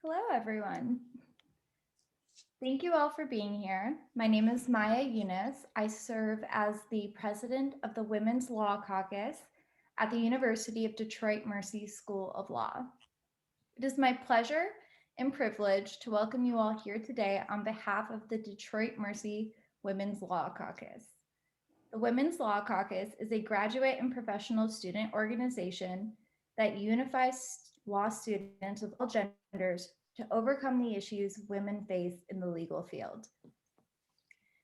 Hello, everyone. Thank you all for being here. My name is Maya Yunus. I serve as the president of the Women's Law Caucus at the University of Detroit Mercy School of Law. It is my pleasure and privilege to welcome you all here today on behalf of the Detroit Mercy Women's Law Caucus. The Women's Law Caucus is a graduate and professional student organization that unifies law students of all genders to overcome the issues women face in the legal field.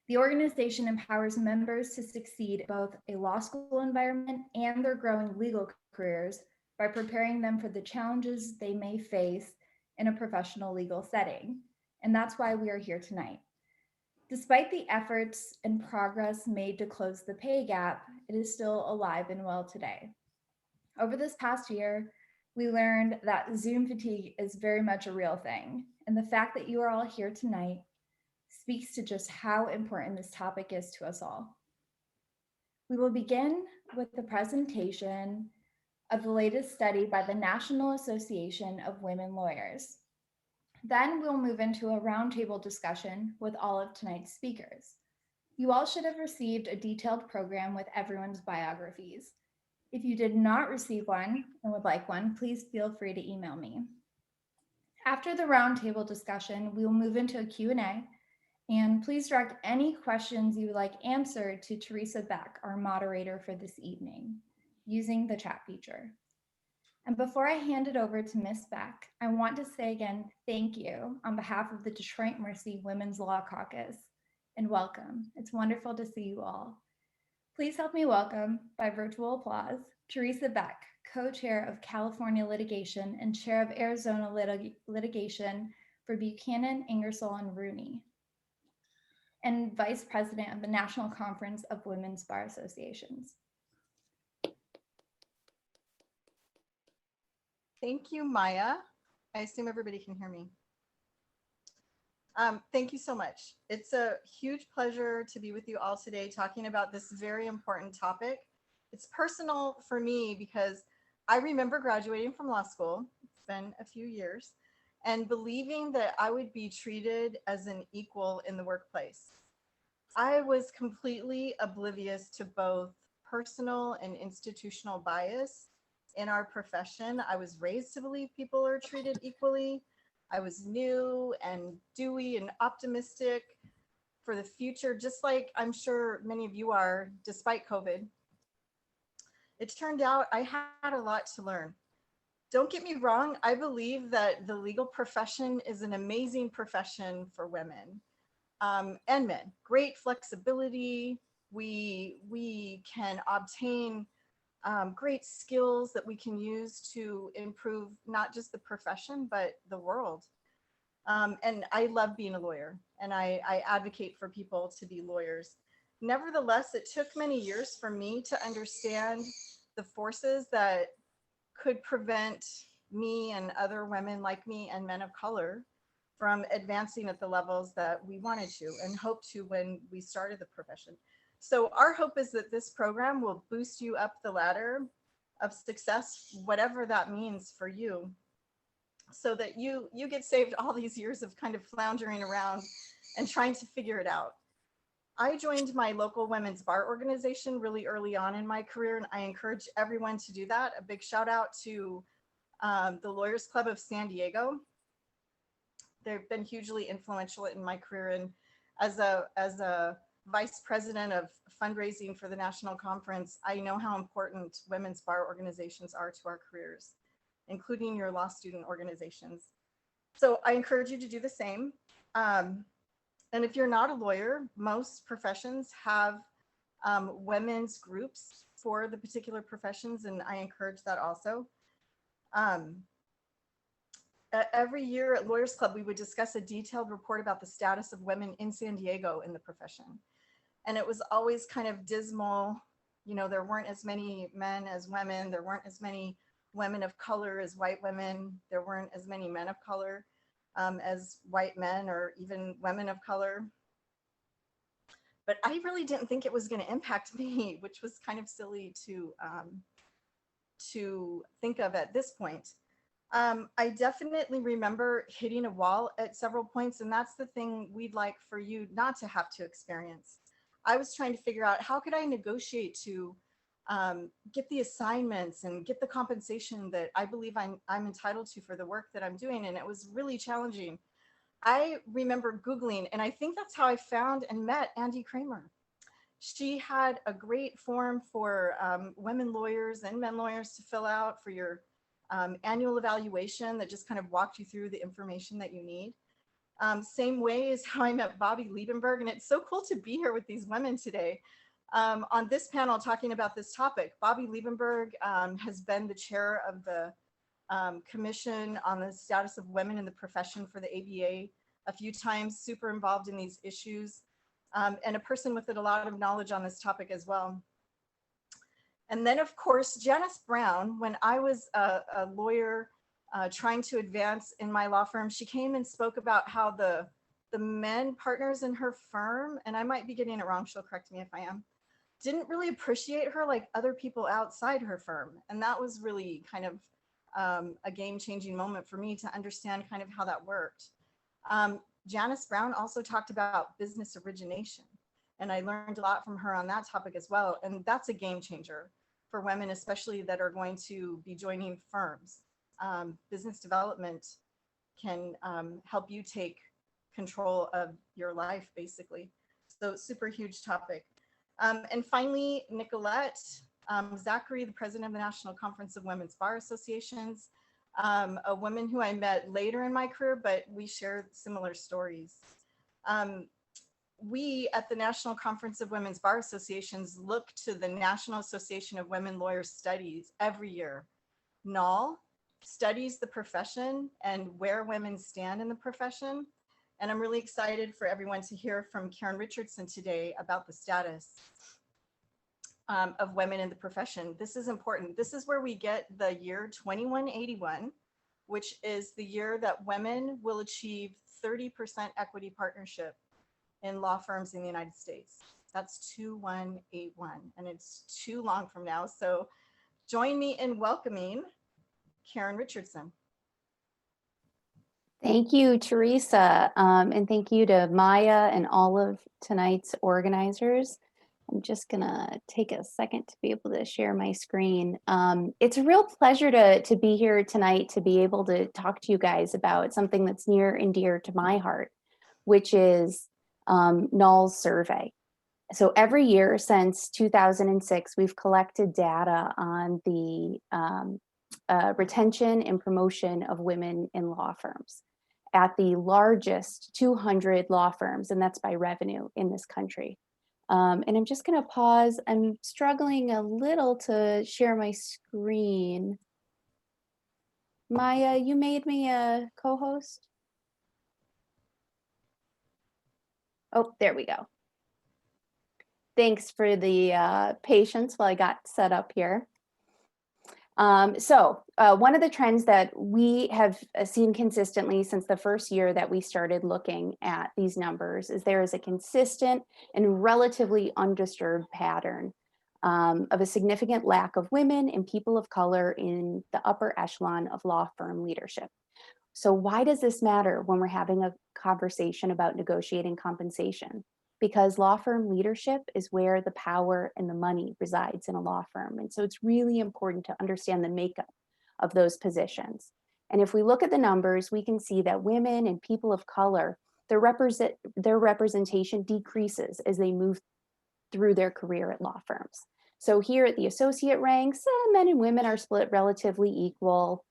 The organization empowers members to succeed in both a law school environment and their growing legal careers by preparing them for the challenges they may face in a professional legal setting. And that's why we are here tonight. Despite the efforts and progress made to close the pay gap, it is still alive and well today. Over this past year, we learned that Zoom fatigue is very much a real thing. And the fact that you are all here tonight speaks to just how important this topic is to us all. We will begin with the presentation of the latest study by the National Association of Women Lawyers. Then we'll move into a roundtable discussion with all of tonight's speakers. You all should have received a detailed program with everyone's biographies. If you did not receive one and would like one, please feel free to email me. After the roundtable discussion, we will move into a Q&A, and please direct any questions you would like answered to Teresa Beck, our moderator for this evening, using the chat feature. And before I hand it over to Ms. Beck, I want to say again, thank you on behalf of the Detroit Mercy Women's Law Caucus, and welcome. It's wonderful to see you all. Please help me welcome, by virtual applause, Teresa Beck, co-chair of California litigation and chair of Arizona litigation for Buchanan, Ingersoll, and Rooney, and vice president of the National Conference of Women's Bar Associations. Thank you, Maya. I assume everybody can hear me. Thank you so much. It's a huge pleasure to be with you all today talking about this very important topic. It's personal for me because I remember graduating from law school, it's been a few years, and believing that I would be treated as an equal in the workplace. I was completely oblivious to both personal and institutional bias in our profession. I was raised to believe people are treated equally. I was new and dewy and optimistic for the future, just like I'm sure many of you are, despite COVID. It turned out I had a lot to learn. Don't get me wrong, I believe that the legal profession is an amazing profession for women and men. Great flexibility. We can obtain great skills that we can use to improve not just the profession, but the world. And I love being a lawyer, and I advocate for people to be lawyers. Nevertheless, it took many years for me to understand the forces that could prevent me and other women like me and men of color from advancing at the levels that we wanted to and hoped to when we started the profession. So our hope is that this program will boost you up the ladder of success, whatever that means for you, so that you get saved all these years of kind of floundering around and trying to figure it out. I joined my local women's bar organization really early on in my career, and I encourage everyone to do that. A big shout out to the Lawyers Club of San Diego. They've been hugely influential in my career, and as a vice president of fundraising for the national conference, I know how important women's bar organizations are to our careers, including your law student organizations. So I encourage you to do the same. And if you're not a lawyer, most professions have women's groups for the particular professions, and I encourage that also. Every year at Lawyers Club, we would discuss a detailed report about the status of women in San Diego in the profession. And it was always kind of dismal. You know, there weren't as many men as women. There weren't as many women of color as white women. There weren't as many men of color as white men or even women of color. But I really didn't think it was going to impact me, which was kind of silly to think of at this point. I definitely remember hitting a wall at several points, and that's the thing we'd like for you not to have to experience. I was trying to figure out how could I negotiate to get the assignments and get the compensation that I believe I'm entitled to for the work that I'm doing, and it was really challenging. I remember Googling, and I think that's how I found and met Andy Kramer. She had a great form for women lawyers and men lawyers to fill out for your annual evaluation that just kind of walked you through the information that you need. Same way as how I met Bobby Liebenberg, and it's so cool to be here with these women today. On this panel talking about this topic, Bobby Liebenberg has been the chair of the Commission on the Status of Women in the Profession for the ABA a few times, super involved in these issues, and a person with a lot of knowledge on this topic as well. And then, of course, Janice Brown, when I was a lawyer trying to advance in my law firm, she came and spoke about how the men partners in her firm, and I might be getting it wrong, she'll correct me if I am, didn't really appreciate her like other people outside her firm. And that was really kind of a game-changing moment for me to understand kind of how that worked. Janice Brown also talked about business origination, and I learned a lot from her on that topic as well. And that's a game changer for women, especially that are going to be joining firms. Business development can help you take control of your life, basically. So super huge topic. And finally, Nicolette Zachary, the president of the National Conference of Women's Bar Associations, a woman who I met later in my career, but we share similar stories. We at the National Conference of Women's Bar Associations look to the National Association of Women Lawyers Studies every year. NAL studies the profession and where women stand in the profession. And I'm really excited for everyone to hear from Karen Richardson today about the status of women in the profession. This is important. This is where we get the year 2181, which is the year that women will achieve 30% equity partnership in law firms in the United States. That's 2181, and it's too long from now. So join me in welcoming Karen Richardson. Thank you, Teresa, and thank you to Maya and all of tonight's organizers. I'm just gonna take a second to be able to share my screen. It's a real pleasure to be here tonight, to be able to talk to you guys about something that's near and dear to my heart, which is NAL's survey. So every year since 2006, we've collected data on the retention and promotion of women in law firms at the largest 200 law firms, and that's by revenue in this country. And I'm just going to pause. I'm struggling a little to share my screen. Maya, you made me a co-host. Oh, there we go. Thanks for the patience while I got set up here. So one of the trends that we have seen consistently since the first year that we started looking at these numbers is there is a consistent and relatively undisturbed pattern of a significant lack of women and people of color in the upper echelon of law firm leadership. So why does this matter when we're having a conversation about negotiating compensation? Because law firm leadership is where the power and the money resides in a law firm. And so it's really important to understand the makeup of those positions. And if we look at the numbers, we can see that women and people of color, their representation decreases as they move through their career at law firms. So here at the associate ranks, men and women are split relatively equal.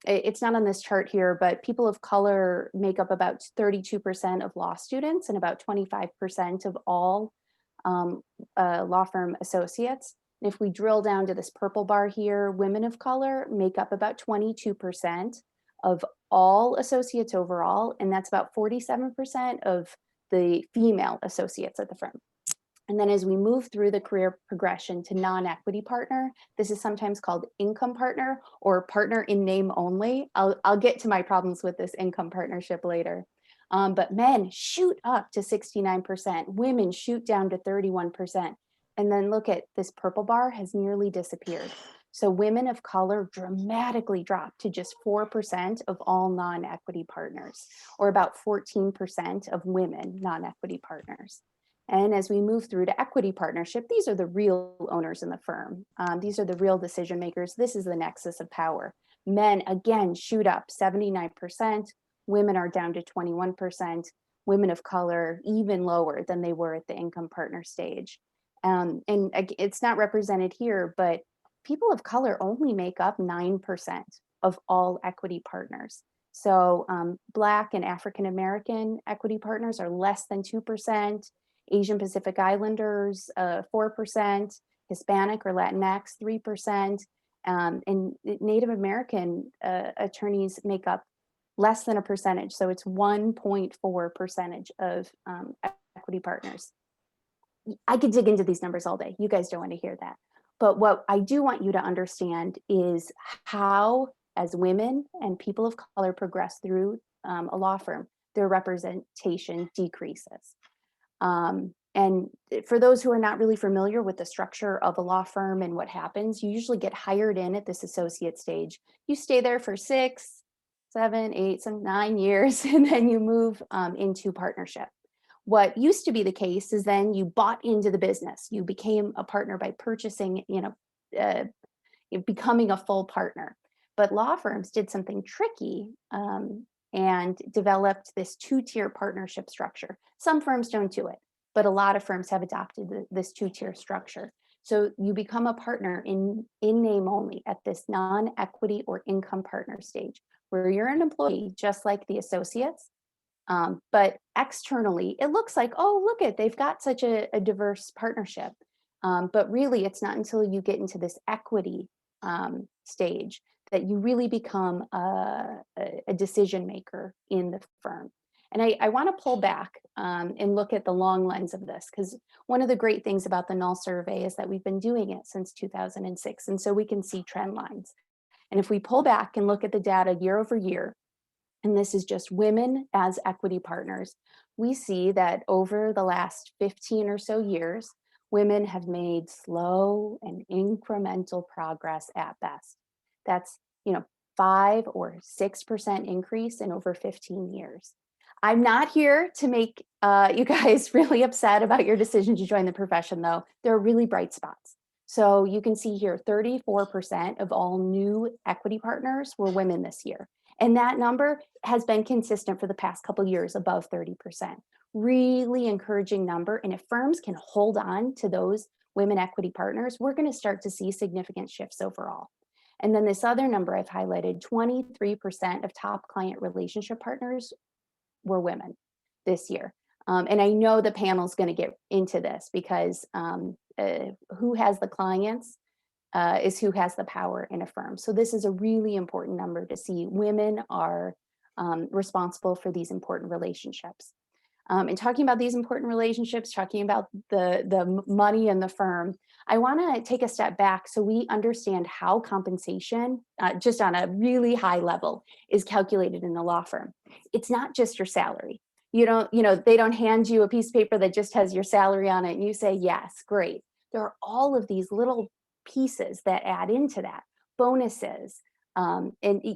It's not on this chart here, but people of color make up about 32% of law students and about 25% of all law firm associates. And if we drill down to this purple bar here, women of color make up about 22% of all associates overall, and that's about 47% of the female associates at the firm. And then as we move through the career progression to non-equity partner, this is sometimes called income partner or partner in name only. I'll get to my problems with this income partnership later. But men shoot up to 69%, women shoot down to 31%. And then look at this purple bar has nearly disappeared. So women of color dramatically dropped to just 4% of all non-equity partners, or about 14% of women non-equity partners. And as we move through to equity partnership, these are the real owners in the firm. These are the real decision makers. This is the nexus of power. Men, again, shoot up 79%. Women are down to 21%. Women of color, even lower than they were at the income partner stage. And it's not represented here, but people of color only make up 9% of all equity partners. So Black and African American equity partners are less than 2%, Asian Pacific Islanders 4%, Hispanic or Latinx 3%, and Native American attorneys make up less than a percentage. So it's 1.4% of equity partners. I could dig into these numbers all day. You guys don't want to hear that. But what I do want you to understand is how, as women and people of color progress through a law firm, their representation decreases. And for those who are not really familiar with the structure of a law firm and what happens, you usually get hired in at this associate stage. You stay there for 6, 7, 8, some 9 years, and then you move into partnership. What used to be the case is then you bought into the business. You became a partner by purchasing, becoming a full partner. But law firms did something tricky and developed this 2-tier partnership structure. Some firms don't do it, but a lot of firms have adopted this 2-tier structure. So you become a partner in name only at this non-equity or income partner stage, where you're an employee just like the associates. But externally, it looks like, oh, look at, they've got such a diverse partnership. But really, it's not until you get into this equity stage that you really become a decision maker in the firm. And I want to pull back and look at the long lens of this, because one of the great things about the Null survey is that we've been doing it since 2006. And so we can see trend lines. And if we pull back and look at the data year over year, and this is just women as equity partners, we see that over the last 15 or so years, women have made slow and incremental progress at best. That's 5 or 6% increase in over 15 years. I'm not here to make you guys really upset about your decision to join the profession, though. There are really bright spots. So you can see here, 34% of all new equity partners were women this year. And that number has been consistent for the past couple of years, above 30%. Really encouraging number. And if firms can hold on to those women equity partners, we're going to start to see significant shifts overall. And then this other number I've highlighted, 23% of top client relationship partners were women this year. And I know the panel's going to get into this because who has the clients is who has the power in a firm. So this is a really important number to see. Women are responsible for these important relationships. And talking about these important relationships, talking about the money in the firm, I want to take a step back so we understand how compensation, just on a really high level, is calculated in a law firm. It's not just your salary. They don't hand you a piece of paper that just has your salary on it and you say, yes, great. There are all of these little pieces that add into that, bonuses, and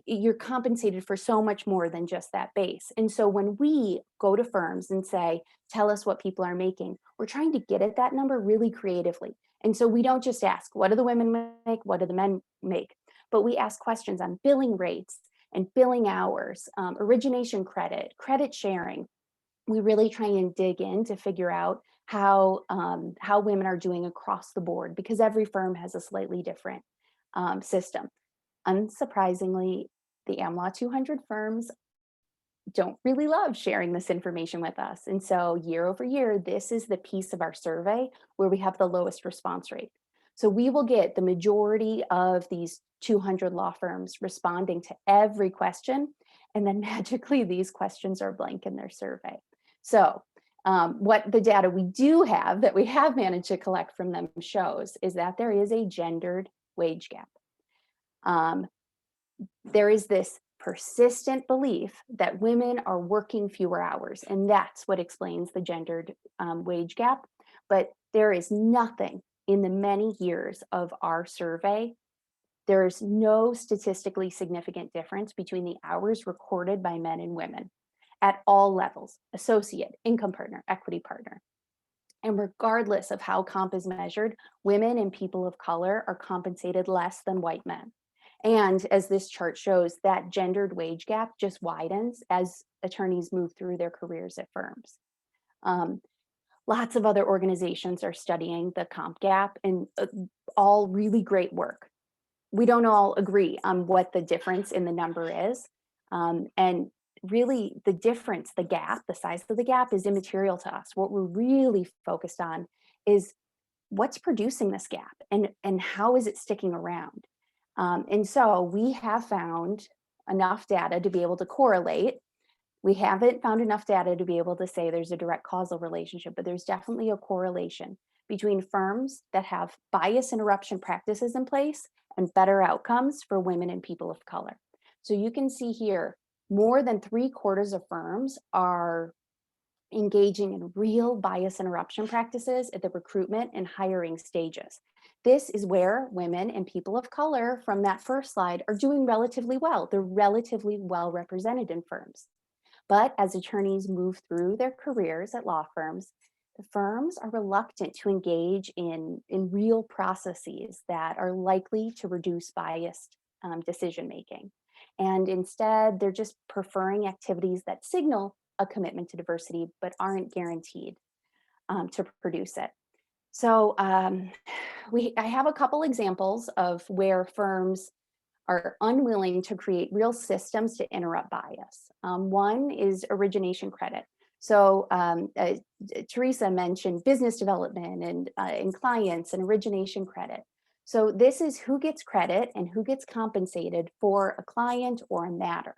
you're compensated for so much more than just that base. And so when we go to firms and say, tell us what people are making, we're trying to get at that number really creatively. And so we don't just ask, what do the women make? What do the men make? But we ask questions on billing rates and billing hours, origination credit, credit sharing. We really try and dig in to figure out how women are doing across the board, because every firm has a slightly different system. Unsurprisingly, the AmLaw 200 firms don't really love sharing this information with us. And so year over year, this is the piece of our survey where we have the lowest response rate. So we will get the majority of these 200 law firms responding to every question. And then magically, these questions are blank in their survey. So what the data we do have that we have managed to collect from them shows is that there is a gendered wage gap. There is this persistent belief that women are working fewer hours, and that's what explains the gendered wage gap. But there is nothing in the many years of our survey there's no statistically significant difference between the hours recorded by men and women at all levels: associate, income partner, equity partner. And regardless of how comp is measured, women and people of color are compensated less than white men. And as this chart shows, that gendered wage gap just widens as attorneys move through their careers at firms. Lots of other organizations are studying the comp gap, and all really great work. We don't all agree on what the difference in the number is. And really the difference, the gap, the size of the gap is immaterial to us. What we're really focused on is what's producing this gap, and how is it sticking around? And so we have found enough data to be able to correlate. We haven't found enough data to be able to say there's a direct causal relationship, but there's definitely a correlation between firms that have bias interruption practices in place and better outcomes for women and people of color. So you can see here, more than 3/4 of firms are engaging in real bias interruption practices at the recruitment and hiring stages. This is where women and people of color from that first slide are doing relatively well. They're relatively well represented in firms. But as attorneys move through their careers at law firms, the firms are reluctant to engage in real processes that are likely to reduce biased decision making. And instead, they're just preferring activities that signal a commitment to diversity, but aren't guaranteed to produce it. So I have a couple examples of where firms are unwilling to create real systems to interrupt bias. One is origination credit. So Teresa mentioned business development and clients and origination credit. So this is who gets credit and who gets compensated for a client or a matter.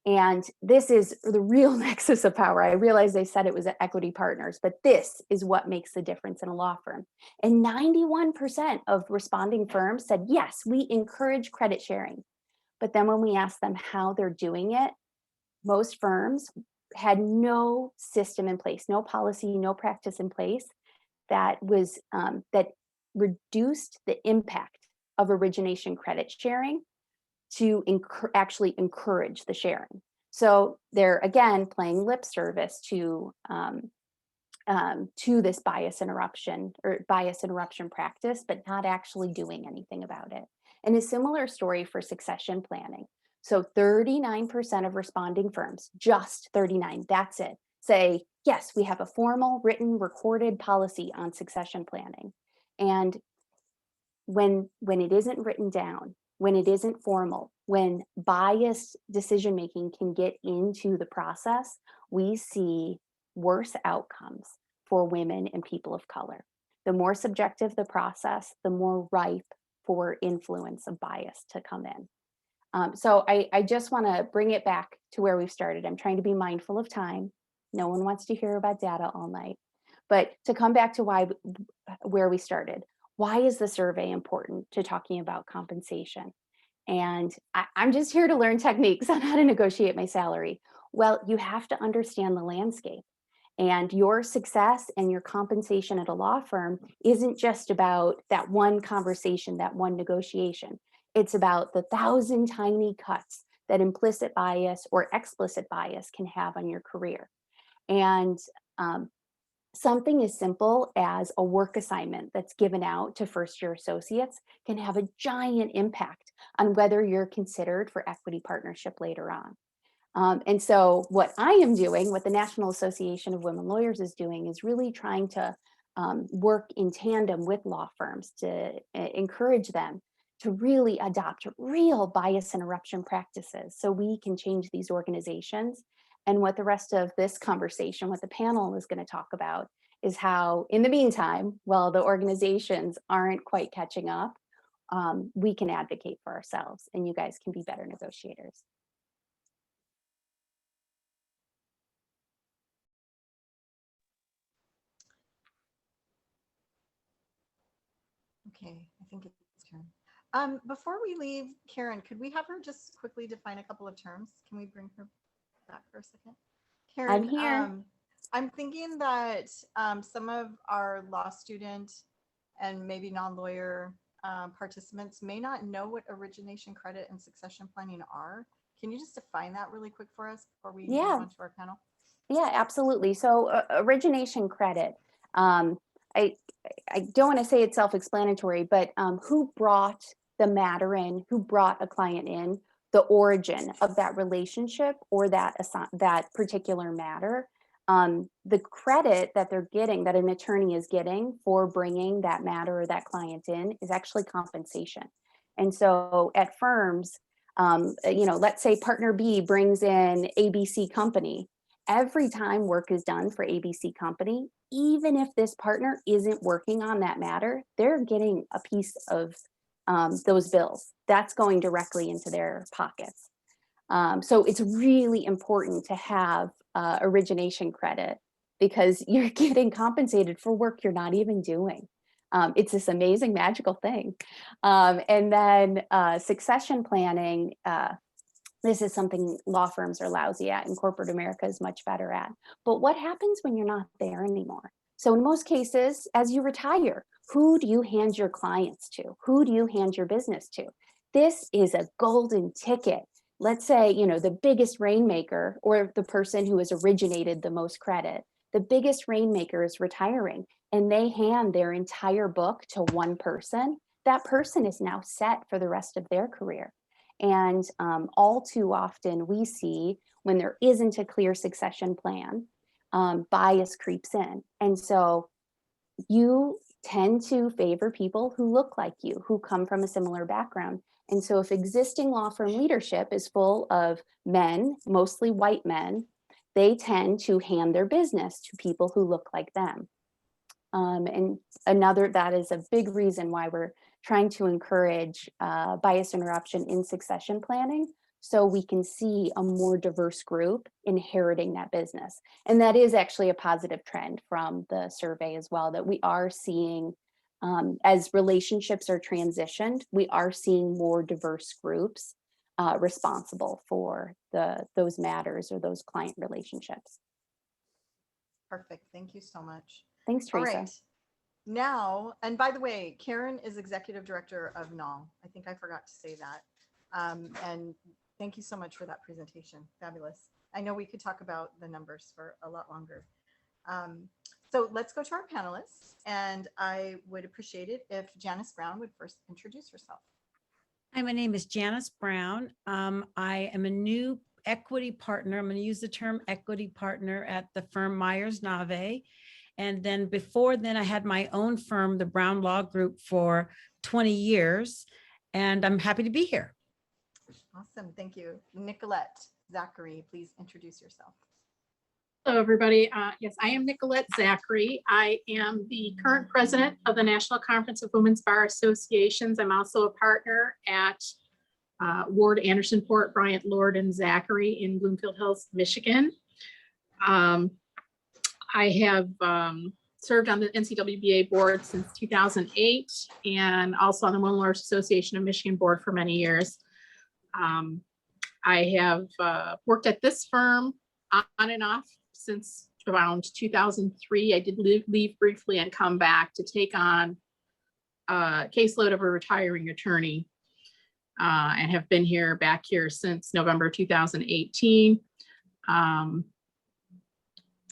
And this is the real nexus of power. I realize they said it was equity partners, but this is what makes the difference in a law firm. And 91% of responding firms said, yes, we encourage credit sharing. But then when we asked them how they're doing it, most firms had no system in place, no policy, no practice in place that was that reduced the impact of origination credit sharing to actually encourage the sharing. So they're again playing lip service to this bias interruption practice, but not actually doing anything about it. And a similar story for succession planning. So 39% of responding firms, just 39, that's it, say, yes, we have a formal, written, recorded policy on succession planning. And when it isn't written down, when it isn't formal, when biased decision-making can get into the process, we see worse outcomes for women and people of color. The more subjective the process, the more ripe for influence of bias to come in. So I just want to bring it back to where we've started. I'm trying to be mindful of time. No one wants to hear about data all night. But to come back to where we started, why is the survey important to talking about compensation? And I'm just here to learn techniques on how to negotiate my salary. Well, you have to understand the landscape. And your success and your compensation at a law firm isn't just about that one conversation, that one negotiation. It's about the 1,000 tiny cuts that implicit bias or explicit bias can have on your career. And something as simple as a work assignment that's given out to first-year associates can have a giant impact on whether you're considered for equity partnership later on. And so what I am doing, what the National Association of Women Lawyers is doing, is really trying to work in tandem with law firms to encourage them to really adopt real bias interruption practices so we can change these organizations. And what the rest of this conversation, what the panel is going to talk about, is how, in the meantime, while the organizations aren't quite catching up, we can advocate for ourselves and you guys can be better negotiators. Okay, I think it's turn. Before we leave, Karen, could we have her just quickly define a couple of terms? Can we bring her back for a second? Karen, I'm here. I'm thinking that some of our law student and maybe non-lawyer participants may not know what origination credit and succession planning are. Can you just define that really quick for us before we move Yeah. on to our panel? Yeah, absolutely. So origination credit, I, I don't want to say it's self-explanatory, but who brought the matter in, who brought a client in, the origin of that relationship or that particular matter, the credit that they're getting, that an attorney is getting for bringing that matter or that client in is actually compensation. And so at firms, let's say partner B brings in ABC company. Every time work is done for ABC company, even if this partner isn't working on that matter, they're getting a piece of those bills. That's going directly into their pockets. So it's really important to have origination credit because you're getting compensated for work you're not even doing. It's this amazing, magical thing. And then succession planning, this is something law firms are lousy at and corporate America is much better at. But what happens when you're not there anymore? So in most cases, as you retire, who do you hand your clients to? Who do you hand your business to? This is a golden ticket. Let's say, the biggest rainmaker or the person who has originated the most credit, the biggest rainmaker is retiring and they hand their entire book to one person. That person is now set for the rest of their career. And all too often we see when there isn't a clear succession plan, bias creeps in. And so you tend to favor people who look like you, who come from a similar background. And so if existing law firm leadership is full of men, mostly white men, they tend to hand their business to people who look like them. And that is a big reason why we're trying to encourage bias interruption in succession planning, so we can see a more diverse group inheriting that business. And that is actually a positive trend from the survey as well, that we are seeing as relationships are transitioned, we are seeing more diverse groups responsible for those matters or those client relationships. Perfect. Thank you so much. Thanks, Teresa. All right. Now, and by the way, Karen is executive director of NAL. I think I forgot to say that. And thank you so much for that presentation. Fabulous. I know we could talk about the numbers for a lot longer. So let's go to our panelists, and I would appreciate it if Janice Brown would first introduce herself. Hi, my name is Janice Brown. I am a new equity partner. I'm going to use the term equity partner at the firm Myers Nave. And then before then, I had my own firm, the Brown Law Group, for 20 years. And I'm happy to be here. Awesome. Thank you. Nicolette Zachary, please introduce yourself. Hello, everybody. Yes, I am Nicolette Zachary. I am the current president of the National Conference of Women's Bar Associations. I'm also a partner at Ward, Anderson, Port, Bryant, Lord, and Zachary in Bloomfield Hills, Michigan. I have served on the NCWBA board since 2008 and also on the Women Lawyers Association of Michigan board for many years. I have worked at this firm on and off since around 2003. I did leave briefly and come back to take on a caseload of a retiring attorney and have been back here since November 2018.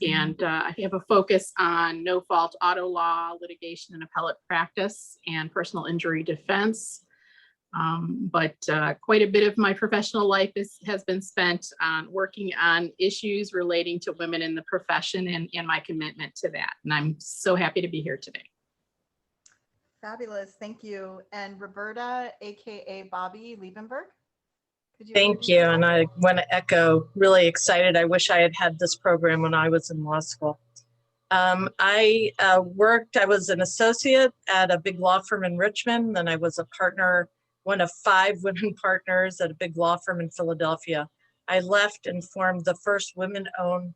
And I have a focus on no-fault auto law, litigation and appellate practice, and personal injury defense. But quite a bit of my professional life has been spent on working on issues relating to women in the profession and my commitment to that. And I'm so happy to be here today. Fabulous. Thank you. And Roberta, AKA Bobby Liebenberg. Thank you. And I want to echo, really excited. I wish I had had this program when I was in law school. I was an associate at a big law firm in Richmond. Then I was a partner, one of 5 women partners at a big law firm in Philadelphia. I left and formed the first women-owned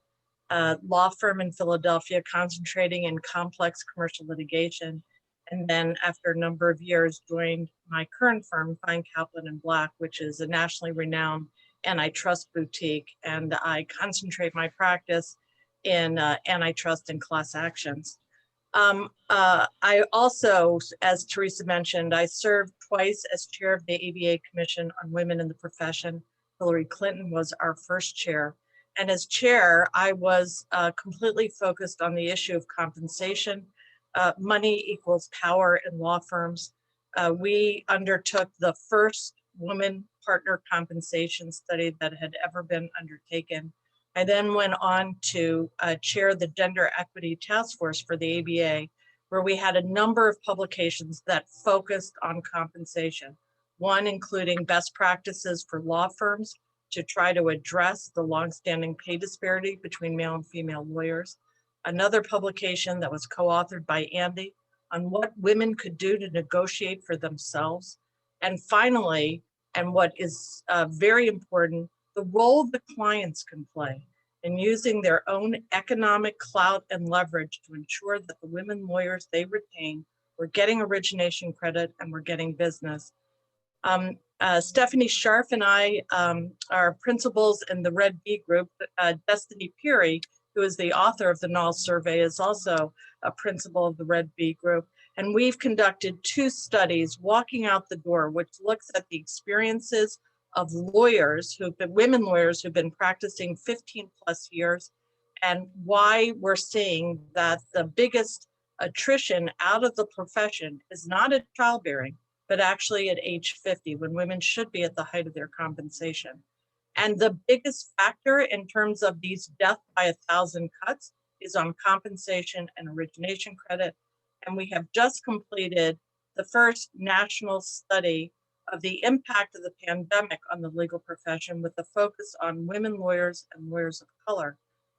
law firm in Philadelphia, concentrating in complex commercial litigation. And then after a number of years, joined my current firm, Fine Kaplan and Black, which is a nationally renowned antitrust boutique. And I concentrate my practice in antitrust and class actions. I also, as Teresa mentioned, I served twice as chair of the ABA Commission on Women in the Profession. Hillary Clinton was our first chair. And as chair, I was completely focused on the issue of compensation. Money equals power in law firms. We undertook the first woman partner compensation study that had ever been undertaken. I then went on to chair the Gender Equity Task Force for the ABA, where we had a number of publications that focused on compensation. One including best practices for law firms to try to address the longstanding pay disparity between male and female lawyers. Another publication that was co-authored by Andy on what women could do to negotiate for themselves. And finally, and what is very important, the role the clients can play in using their own economic clout and leverage to ensure that the women lawyers they retain were getting origination credit and were getting business. Stephanie Scharf and I are principals in the Red B group. Destiny Peary, who is the author of the Knoll Survey, is also a principal of the Red B group. And we've conducted 2 studies, Walking Out the Door, which looks at the experiences of lawyers who've been, women lawyers who've been practicing 15 plus years, and why we're seeing that the biggest attrition out of the profession is not at childbearing, but actually at age 50, when women should be at the height of their compensation. And the biggest factor in terms of these death by 1,000 cuts is on compensation and origination credit. And we have just completed the first national study of the impact of the pandemic on the legal profession with a focus on women lawyers and lawyers of color.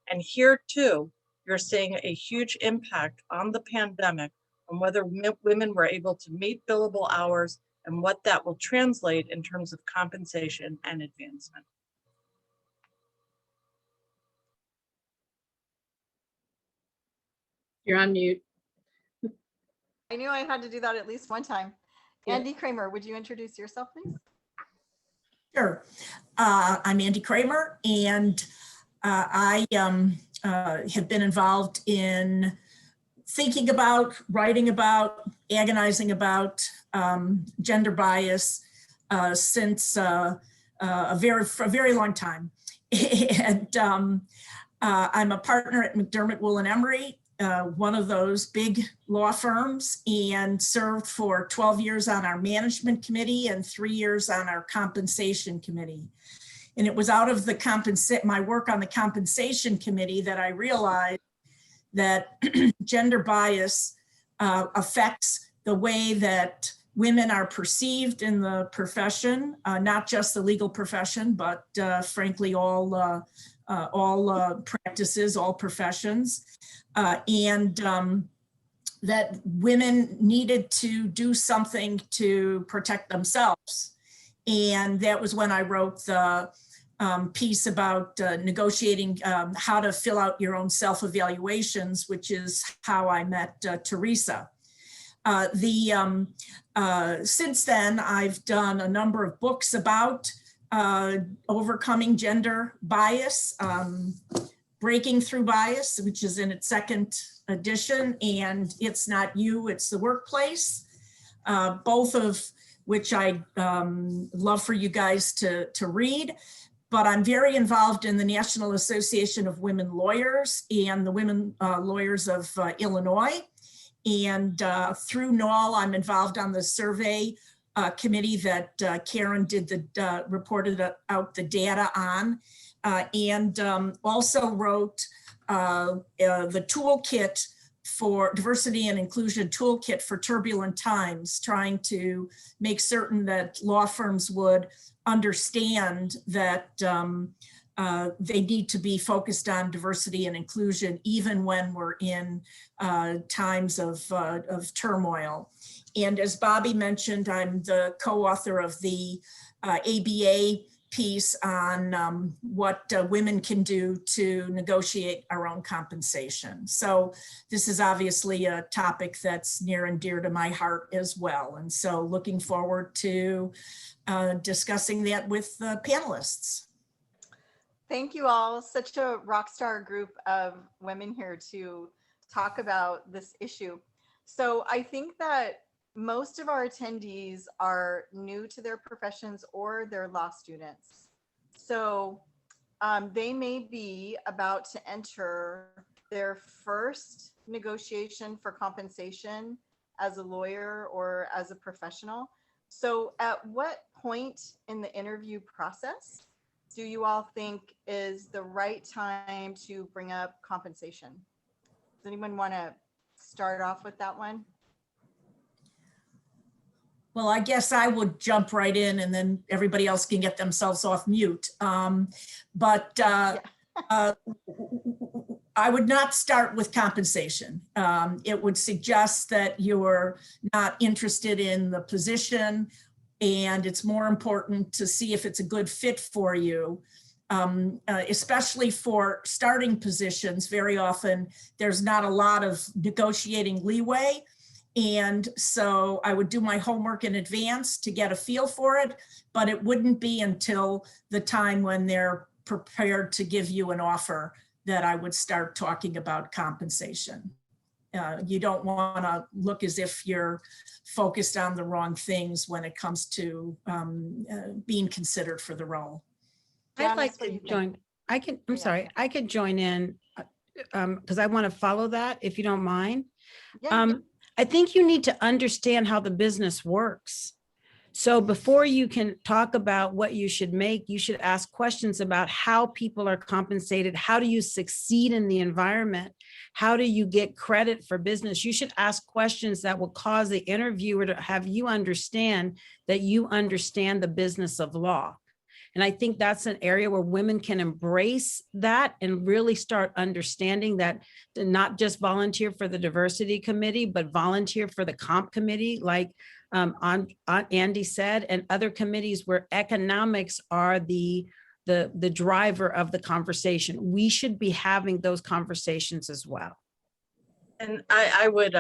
And here too, you're seeing a huge impact on the pandemic on whether women were able to meet billable hours and what that will translate in terms of compensation and advancement. You're on mute. I knew I had to do that at least one time. Yeah. Andy Kramer, would you introduce yourself, please? Sure. I'm Andy Kramer, and I have been involved in thinking about, writing about, agonizing about gender bias since for a very long time. And I'm a partner at McDermott, Wool & Emery, one of those big law firms, and served for 12 years on our management committee and 3 years on our compensation committee. And it was out of the my work on the compensation committee that I realized that gender bias affects the way that women are perceived in the profession, not just the legal profession, but frankly, all practices, all professions. That women needed to do something to protect themselves. And that was when I wrote the piece about negotiating how to fill out your own self-evaluations, which is how I met Teresa. Since then, I've done a number of books about overcoming gender bias, Breaking Through Bias, which is in its 2nd edition, and It's Not You, It's the Workplace, both of which I'd love for you guys to read. But I'm very involved in the National Association of Women Lawyers and the Women Lawyers of Illinois. And through NAWL, I'm involved on the survey committee that Karen did reported out the data on. And also wrote the toolkit for diversity and inclusion toolkit for turbulent times, trying to make certain that law firms would understand that they need to be focused on diversity and inclusion, even when we're in times of turmoil. And as Bobby mentioned, I'm the co-author of the ABA piece on what women can do to negotiate our own compensation. So this is obviously a topic that's near and dear to my heart as well. And so looking forward to discussing that with the panelists. Thank you all. Such a rock star group of women here to talk about this issue. So I think that most of our attendees are new to their professions or they're law students. So they may be about to enter their first negotiation for compensation as a lawyer or as a professional. So at what point in the interview process do you all think is the right time to bring up compensation? Does anyone want to start off with that one? Well, I guess I would jump right in and then everybody else can get themselves off mute. I would not start with compensation. It would suggest that you're not interested in the position and it's more important to see if it's a good fit for you. Especially for starting positions, very often there's not a lot of negotiating leeway. And so I would do my homework in advance to get a feel for it, but it wouldn't be until the time when they're prepared to give you an offer that I would start talking about compensation. You don't want to look as if you're focused on the wrong things when it comes to being considered for the role. I'd Janice, like what do to you think? join. I'm Yeah. sorry, I could join in because I want to follow that if you don't mind. Yeah. I think you need to understand how the business works. So before you can talk about what you should make, you should ask questions about how people are compensated. How do you succeed in the environment? How do you get credit for business? You should ask questions that will cause the interviewer to have you understand that you understand the business of law. And I think that's an area where women can embrace that and really start understanding that to not just volunteer for the diversity committee, but volunteer for the comp committee, like Andy said, and other committees where economics are the driver of the conversation. We should be having those conversations as well. And I would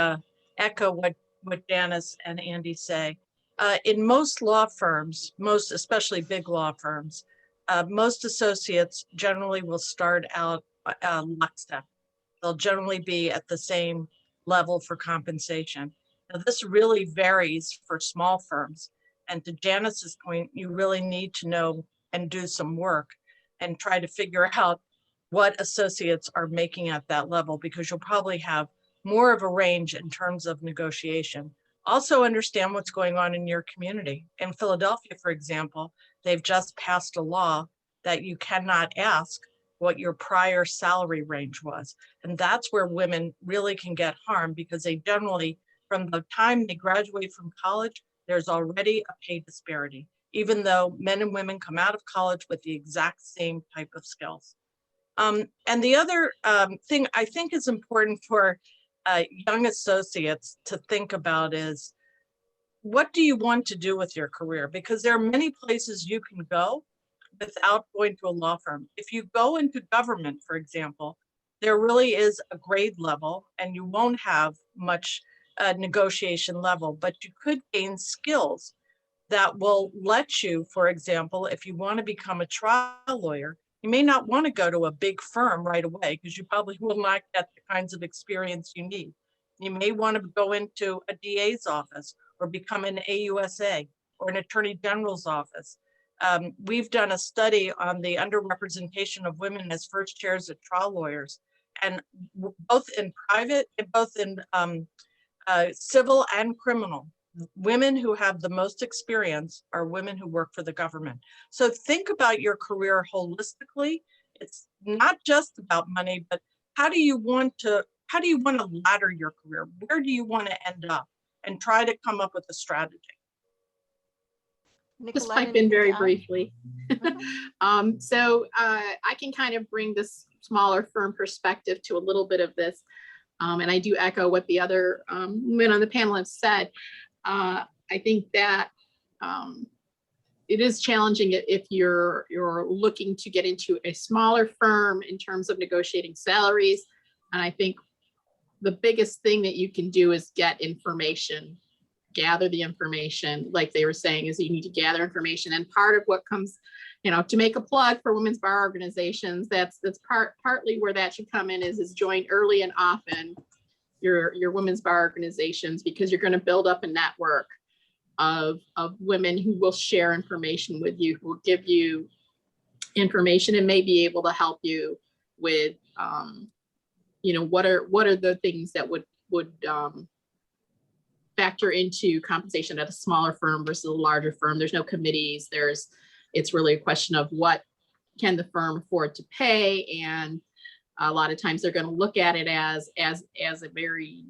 echo what Janice and Andy say. In most law firms, especially big law firms, most associates generally will start out lockstep. They'll generally be at the same level for compensation. Now, this really varies for small firms. And to Janice's point, you really need to know and do some work and try to figure out what associates are making at that level, because you'll probably have more of a range in terms of negotiation. Also understand what's going on in your community. In Philadelphia, for example, they've just passed a law that you cannot ask what your prior salary range was. And that's where women really can get harmed, because they generally, from the time they graduate from college, there's already a pay disparity, even though men and women come out of college with the exact same type of skills. And the other thing I think is important for young associates to think about is, what do you want to do with your career? Because there are many places you can go without going to a law firm. If you go into government, for example, there really is a grade level and you won't have much negotiation level, but you could gain skills that will let you, for example, if you want to become a trial lawyer, you may not want to go to a big firm right away because you probably will not get the kinds of experience you need. You may want to go into a DA's office or become an AUSA or an attorney general's office. We've done a study on the underrepresentation of women as first chairs of trial lawyers, and both in private and both in civil and criminal. Women who have the most experience are women who work for the government. So think about your career holistically. It's not just about money, but how do you want to ladder your career? Where do you want to end up? And try to come up with a strategy. Just Nicolette, pipe in very anything to briefly. I can kind of bring this smaller firm perspective to a little bit of this. And I do echo what the other women on the panel have said. I think that it is challenging if you're looking to get into a smaller firm in terms of negotiating salaries. And I think the biggest thing that you can do is get information, gather the information. Like they were saying, is you need to gather information. And part of what comes, to make a plug for women's bar organizations, that's partly where that should come in is join early and often your women's bar organizations, because you're going to build up a network of women who will share information with you, who will give you information and may be able to help you with, what are the things that would factor into compensation at a smaller firm versus a larger firm. There's no committees. It's really a question of what can the firm afford to pay, and a lot of times they're going to look at it as a very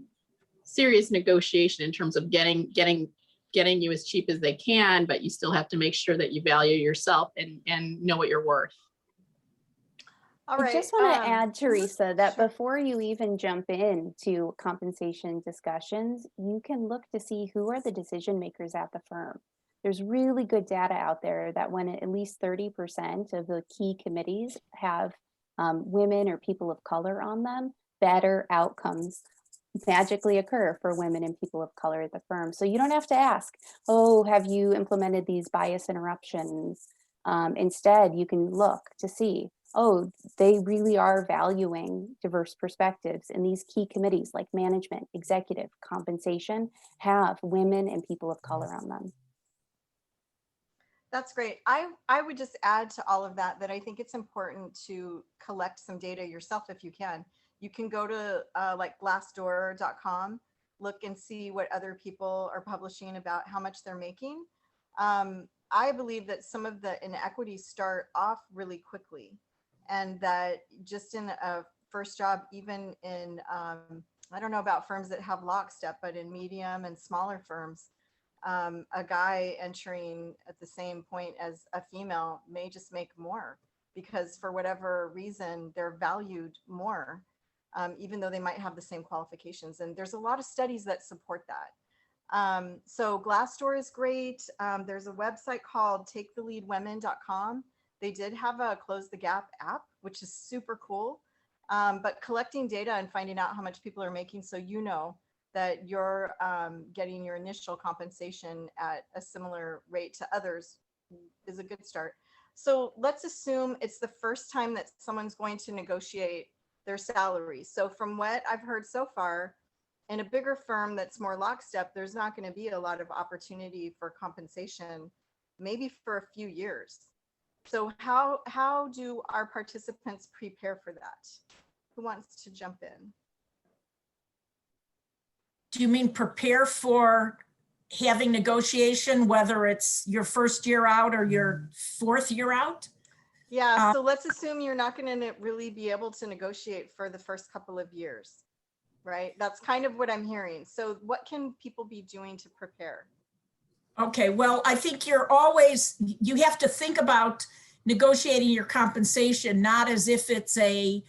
serious negotiation in terms of getting you as cheap as they can, but you still have to make sure that you value yourself and know what you're worth. All right. I just want to add, Teresa, that sure. before you even jump into compensation discussions, you can look to see who are the decision makers at the firm. There's really good data out there that when at least 30% of the key committees have women or people of color on them, better outcomes magically occur for women and people of color at the firm. So you don't have to ask, oh, have you implemented these bias interruptions? Instead, you can look to see, oh, they really are valuing diverse perspectives, and these key committees like management, executive, compensation have women and people of color on them. That's great. I would just add to all of that I think it's important to collect some data yourself if you can. You can go to like glassdoor.com, look and see what other people are publishing about how much they're making. I believe that some of the inequities start off really quickly, and that just in a first job, even in, I don't know about firms that have lockstep, but in medium and smaller firms, a guy entering at the same point as a female may just make more because for whatever reason, they're valued more, even though they might have the same qualifications. And there's a lot of studies that support that. So Glassdoor is great. There's a website called taketheleadwomen.com. They did have a Close the Gap app, which is super cool. But collecting data and finding out how much people are making, so you know that you're getting your initial compensation at a similar rate to others is a good start. So let's assume it's the first time that someone's going to negotiate their salary. So from what I've heard so far, in a bigger firm that's more lockstep, there's not going to be a lot of opportunity for compensation, maybe for a few years. So how do our participants prepare for that? Who wants to jump in? Do you mean prepare for having negotiation, whether it's your first year out or your fourth year out? Yeah, so let's assume you're not going to really be able to negotiate for the first couple of years, right? That's kind of what I'm hearing. So what can people be doing to prepare? Okay, well, I think you have to think about negotiating your compensation, not as if it's a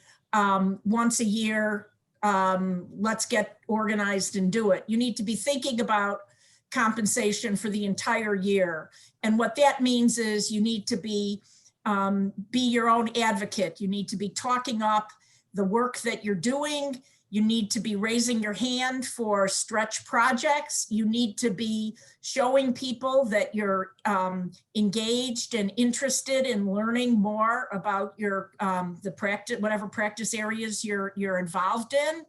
once a year, let's get organized and do it. You need to be thinking about compensation for the entire year. And what that means is you need to be your own advocate. You need to be talking up the work that you're doing. You need to be raising your hand for stretch projects. You need to be showing people that you're engaged and interested in learning more about your the practice, whatever practice areas you're involved in.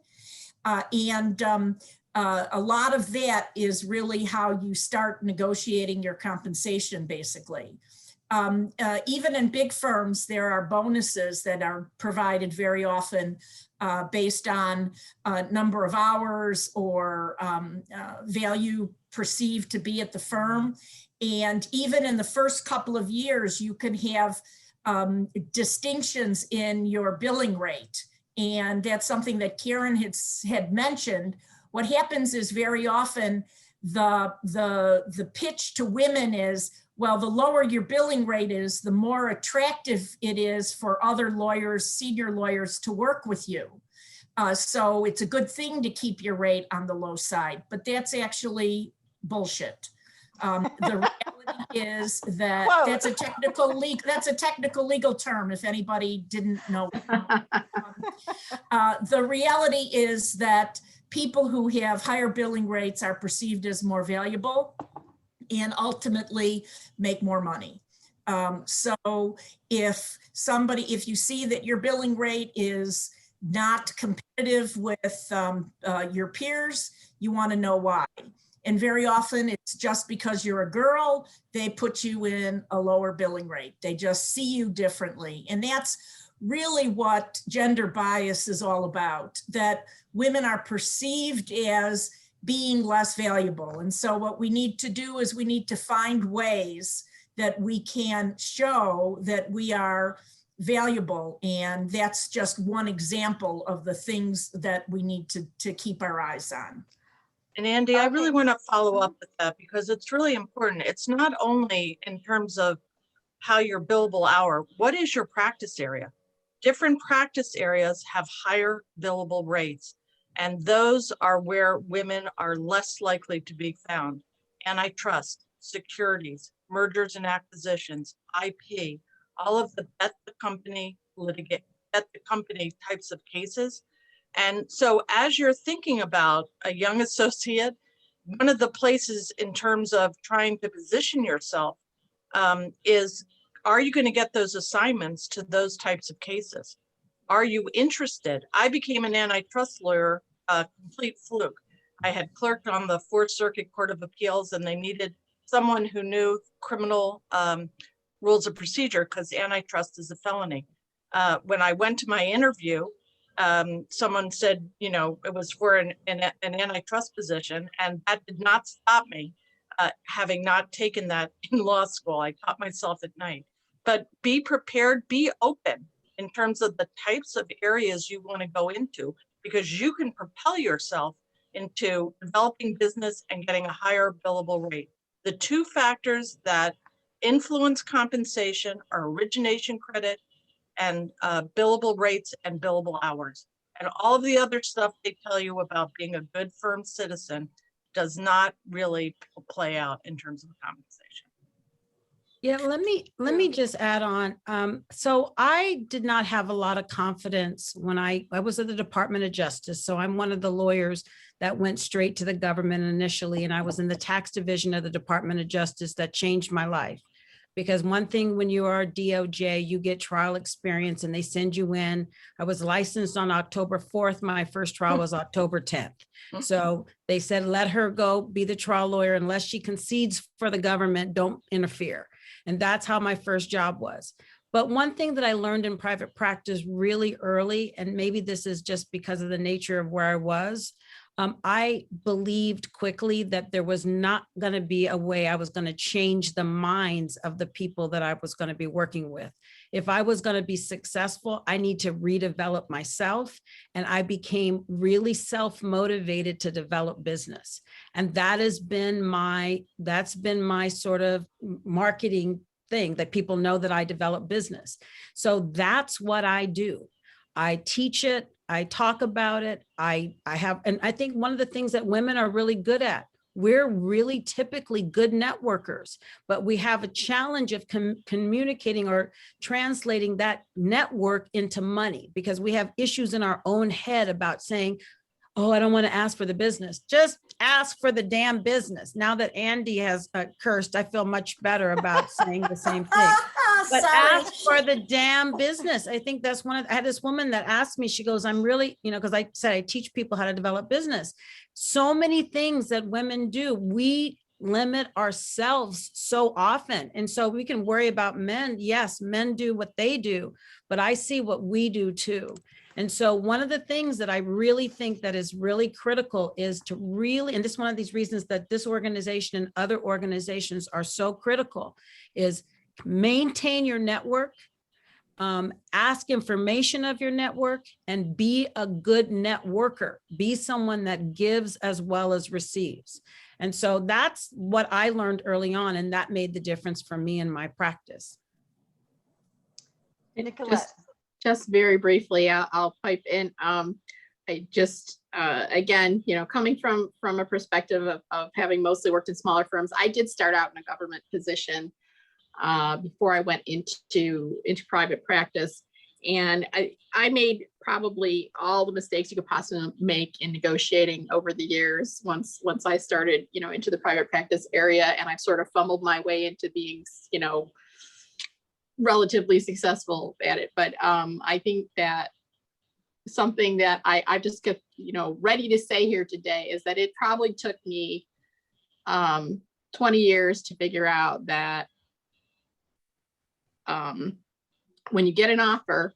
A lot of that is really how you start negotiating your compensation, basically. Even in big firms, there are bonuses that are provided very often based on number of hours or value perceived to be at the firm. And even in the first couple of years, you can have distinctions in your billing rate. And that's something that Karen had mentioned. What happens is very often the pitch to women is, well, the lower your billing rate is, the more attractive it is for other lawyers, senior lawyers, to work with you. So it's a good thing to keep your rate on the low side, but that's actually bullshit. The reality is that that's a technical legal term, if anybody didn't know. The reality is that people who have higher billing rates are perceived as more valuable and ultimately make more money. So if you see that your billing rate is not competitive with your peers, you want to know why. And very often it's just because you're a girl, they put you in a lower billing rate. They just see you differently. And that's really what gender bias is all about, that women are perceived as being less valuable. And so what we need to do is we need to find ways that we can show that we are valuable. And that's just one example of the things that we need to keep our eyes on. And Andy, I really Okay. want to follow up with that because it's really important. It's not only in terms of how your billable hour, what is your practice area? Different practice areas have higher billable rates, and those are where women are less likely to be found. Antitrust, securities, mergers and acquisitions, IP, all of the bet the company types of cases. And so as you're thinking about a young associate, one of the places in terms of trying to position yourself is, are you going to get those assignments to those types of cases? Are you interested? I became an antitrust lawyer, a complete fluke. I had clerked on the Fourth Circuit Court of Appeals, and they needed someone who knew criminal rules of procedure because antitrust is a felony. When I went to my interview, someone said, you know, it was for an antitrust position, and that did not stop me, having not taken that in law school. I taught myself at night. But be prepared, be open in terms of the types of areas you want to go into, because you can propel yourself into developing business and getting a higher billable rate. The two factors that influence compensation are origination credit and billable rates and billable hours. And all of the other stuff they tell you about being a good firm citizen does not really play out in terms of compensation. Yeah, let me just add on. So I did not have a lot of confidence when I was at the Department of Justice. So I'm one of the lawyers that went straight to the government initially, and I was in the tax division of the Department of Justice. That changed my life. Because one thing, when you are DOJ, you get trial experience and they send you in. I was licensed on October 4th. My first trial was October 10th. So they said, let her go be the trial lawyer. Unless she concedes for the government, don't interfere. And that's how my first job was. But one thing that I learned in private practice really early, and maybe this is just because of the nature of where I was, I believed quickly that there was not going to be a way I was going to change the minds of the people that I was going to be working with. If I was going to be successful, I need to redevelop myself. And I became really self-motivated to develop business. And that's been my sort of marketing thing, that people know that I develop business. So that's what I do. I teach it. I talk about it. I have, and I think one of the things that women are really good at, we're really typically good networkers, but we have a challenge of communicating or translating that network into money, because we have issues in our own head about saying, oh, I don't want to ask for the business. Just ask for the damn business. Now that Andy has cursed, I feel much better about saying the same thing. But ask for the damn business. I think that's I had this woman that asked me, she goes, I'm really, because I said I teach people how to develop business. So many things that women do, we limit ourselves so often. And so we can worry about men. Yes, men do what they do, but I see what we do too. And so one of the things that I really think that is really critical is to really, and this is one of these reasons that this organization and other organizations are so critical, is maintain your network, ask information of your network, and be a good networker. Be someone that gives as well as receives. And so that's what I learned early on, and that made the difference for me in my practice. Nicolette. Just very briefly, I'll pipe in. I just, again, coming from a perspective of having mostly worked in smaller firms, I did start out in a government position before I went into private practice. And I made probably all the mistakes you could possibly make in negotiating over the years once I started, into the private practice area, and I've sort of fumbled my way into being, relatively successful at it. But I think that something that I just get, ready to say here today is that it probably took me 20 years to figure out that when you get an offer,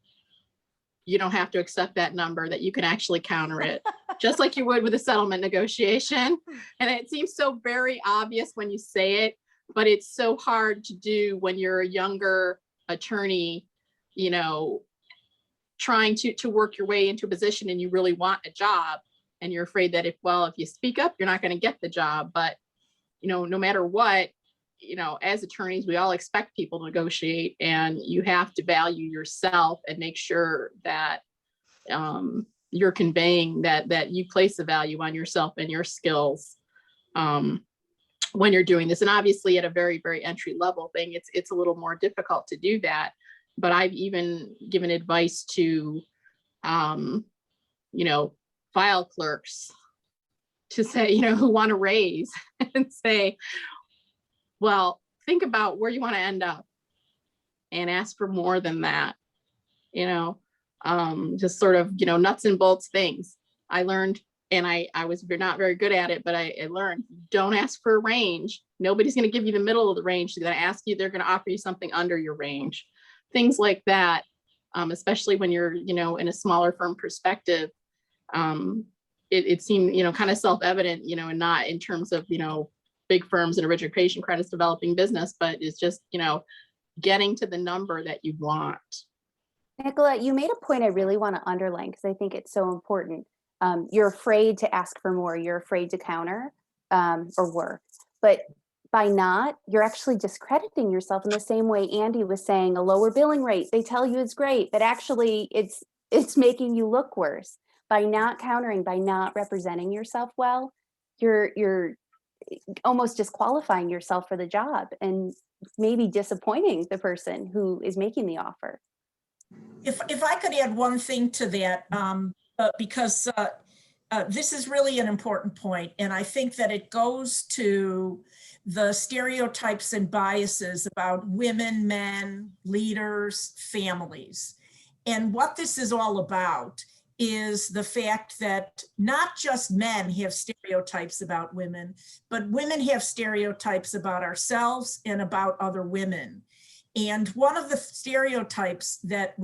you don't have to accept that number, that you can actually counter it, just like you would with a settlement negotiation. And it seems so very obvious when you say it, but it's so hard to do when you're a younger attorney, trying to work your way into a position and you really want a job, and you're afraid that if you speak up, you're not going to get the job. But, no matter what, as attorneys, we all expect people to negotiate, and you have to value yourself and make sure that you're conveying that you place a value on yourself and your skills when you're doing this. And obviously at a very, very entry level thing, it's a little more difficult to do that. But I've even given advice to, file clerks to say, who want to raise, and say, well, think about where you want to end up and ask for more than that, just sort of, nuts and bolts things. I learned, and I was not very good at it, but I learned, don't ask for a range. Nobody's going to give you the middle of the range. They're going to ask you, they're going to offer you something under your range. Things like that, especially when you're, in a smaller firm perspective. It seemed, kind of self-evident, and not in terms of, big firms and origination credits developing business, but it's just, getting to the number that you want. Nicolette, you made a point I really want to underline because I think it's so important. You're afraid to ask for more. You're afraid to counter or work. But by not, you're actually discrediting yourself in the same way Andy was saying, a lower billing rate. They tell you it's great, but actually it's making you look worse. By not countering, by not representing yourself well, you're almost disqualifying yourself for the job and maybe disappointing the person who is making the offer. If I could add one thing to that, because this is really an important point, and I think that it goes to the stereotypes and biases about women, men, leaders, families. And what this is all about is the fact that not just men have stereotypes about women, but women have stereotypes about ourselves and about other women. And one of the stereotypes that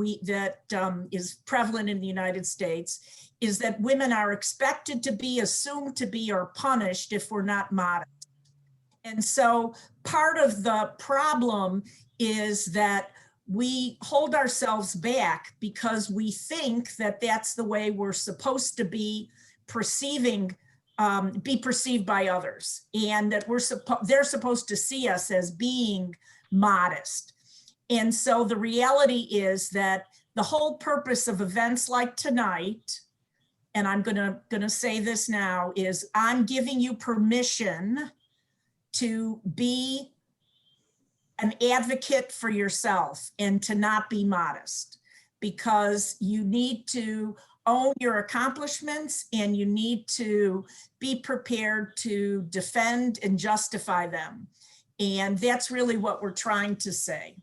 is prevalent in the United States is that women are expected to be, assumed to be, or punished if we're not modest. And so part of the problem is that we hold ourselves back because we think that that's the way we're supposed to be perceived by others, and that they're supposed to see us as being modest. And so the reality is that the whole purpose of events like tonight, and I'm gonna say this now, is I'm giving you permission to be an advocate for yourself and to not be modest, because you need to own your accomplishments and you need to be prepared to defend and justify them. And that's really what we're trying to say.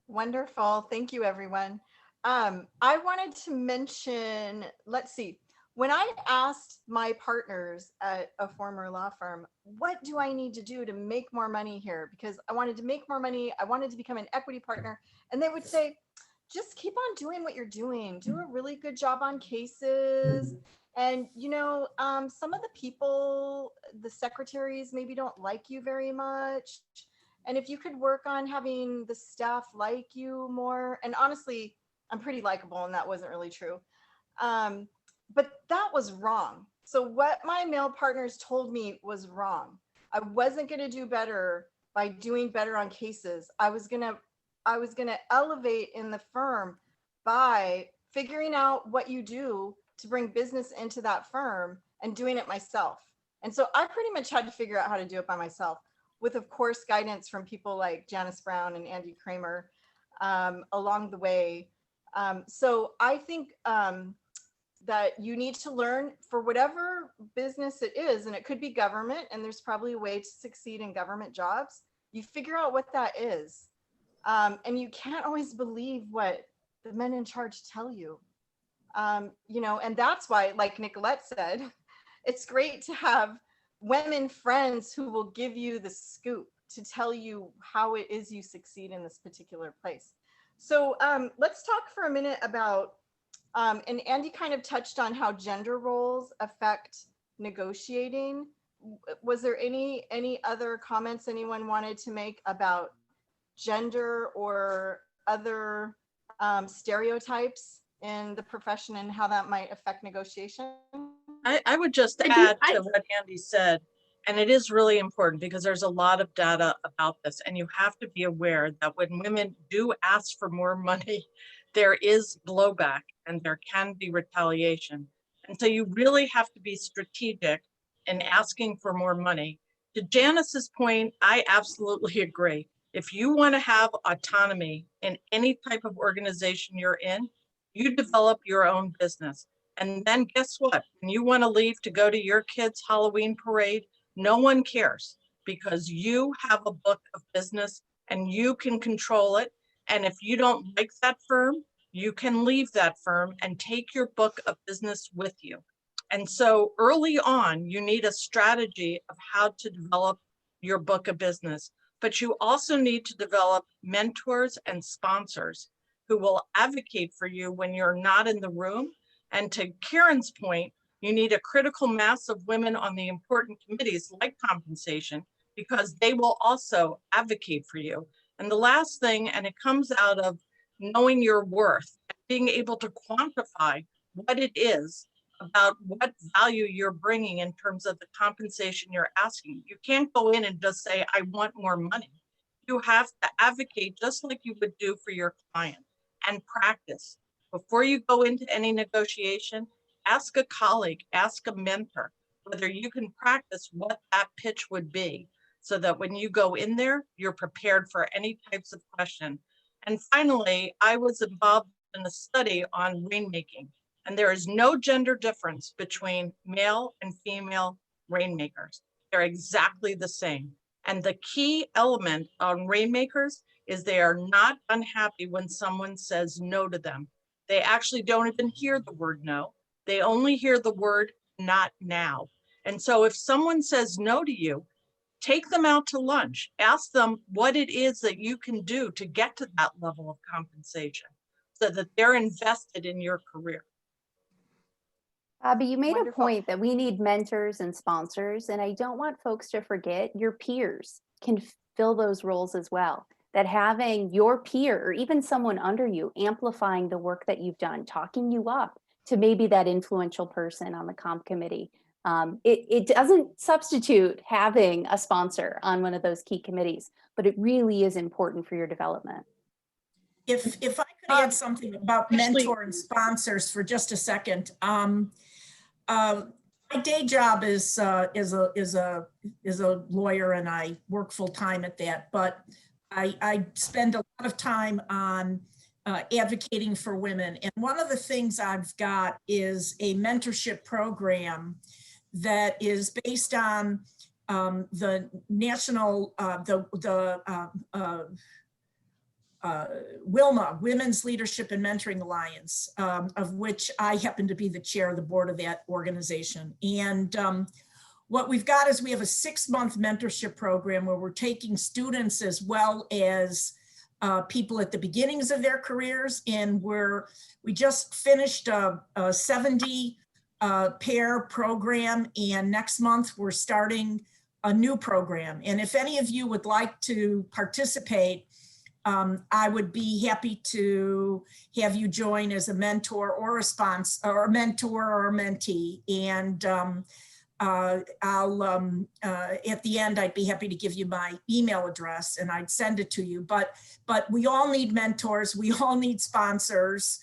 Wonderful. Thank you, everyone. I wanted to mention, let's see, when I asked my partners at a former law firm, what do I need to do to make more money here? Because I wanted to make more money. I wanted to become an equity partner. And they would say, just keep on doing what you're doing. Do a really good job on cases. And, some of the people, the secretaries maybe don't like you very much. And if you could work on having the staff like you more, and honestly, I'm pretty likable, and that wasn't really true. But that was wrong. So what my male partners told me was wrong. I wasn't going to do better by doing better on cases. I was going to elevate in the firm by figuring out what you do to bring business into that firm and doing it myself. And so I pretty much had to figure out how to do it by myself, with, of course, guidance from people like Janice Brown and Andy Kramer along the way. So I think that you need to learn for whatever business it is, and it could be government, and there's probably a way to succeed in government jobs. You figure out what that is. And you can't always believe what the men in charge tell you. You know, and that's why, like Nicolette said, it's great to have women friends who will give you the scoop to tell you how it is you succeed in this particular place. So let's talk for a minute about, and Andy kind of touched on how gender roles affect negotiating. Was there any other comments anyone wanted to make about gender or other stereotypes in the profession and how that might affect negotiation? I would just add to what Andy said, and it is really important because there's a lot of data about this, and you have to be aware that when women do ask for more money, there is blowback and there can be retaliation. And so you really have to be strategic in asking for more money. To Janice's point, I absolutely agree. If you want to have autonomy in any type of organization you're in, you develop your own business. And then guess what? When you want to leave to go to your kid's Halloween parade, no one cares because you have a book of business and you can control it. And if you don't like that firm, you can leave that firm and take your book of business with you. And so early on, you need a strategy of how to develop your book of business, but you also need to develop mentors and sponsors who will advocate for you when you're not in the room. And to Karen's point, you need a critical mass of women on the important committees like compensation, because they will also advocate for you. And the last thing, and it comes out of knowing your worth, being able to quantify what it is about what value you're bringing in terms of the compensation you're asking. You can't go in and just say, I want more money. You have to advocate just like you would do for your client and practice. Before you go into any negotiation, ask a colleague, ask a mentor, whether you can practice what that pitch would be so that when you go in there, you're prepared for any types of question. And finally, I was involved in a study on rainmaking, and there is no gender difference between male and female rainmakers. They're exactly the same. And the key element on rainmakers is they are not unhappy when someone says no to them. They actually don't even hear the word no. They only hear the word not now. And so if someone says no to you, take them out to lunch, ask them what it is that you can do to get to that level of compensation so that they're invested in your career. Bobby, you made Wonderful. a point that we need mentors and sponsors, and I don't want folks to forget your peers can fill those roles as well. That having your peer or even someone under you amplifying the work that you've done, talking you up to maybe that influential person on the comp committee. It doesn't substitute having a sponsor on one of those key committees, but it really is important for your development. If I could add something about mentor and sponsors for just a second. My day job is a lawyer, and I work full time at that. But I spend a lot of time on advocating for women, and one of the things I've got is a mentorship program that is based on the national WILMA, Women's Leadership and Mentoring Alliance, of which I happen to be the chair of the board of that organization. And what we've got is we have a 6-month mentorship program where we're taking students as well as people at the beginnings of their careers. And we just finished a 70 pair program, and next month we're starting a new program. And if any of you would like to participate, I would be happy to have you join as a mentor or a sponsor, or a mentor or a mentee. And at the end, I'd be happy to give you my email address and I'd send it to you. But we all need mentors. We all need sponsors.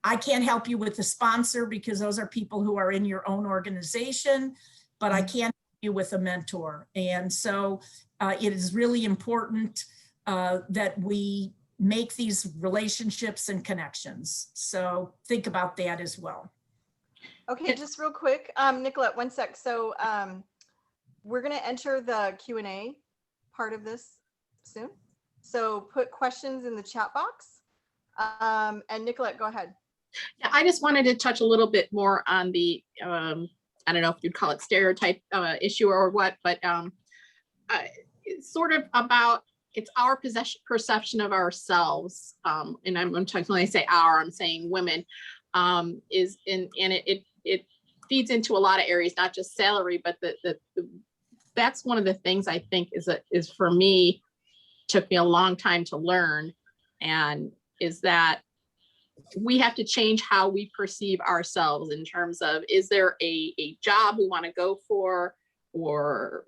I can't help you with the sponsor because those are people who are in your own organization, but I can help you with a mentor. And so it is really important that we make these relationships and connections. So think about that as well. Okay, just real quick, Nicolette, one sec. So we're going to enter the Q&A part of this soon. So put questions in the chat box. And Nicolette, go ahead. Yeah, I just wanted to touch a little bit more on the, I don't know if you'd call it stereotype issue or what, but it's sort of about, it's our perception of ourselves. And I'm talking, when I say our, I'm saying women, is in, and it feeds into a lot of areas, not just salary, but that's one of the things I think is for me, took me a long time to learn, and is that we have to change how we perceive ourselves in terms of, is there a job we want to go for, or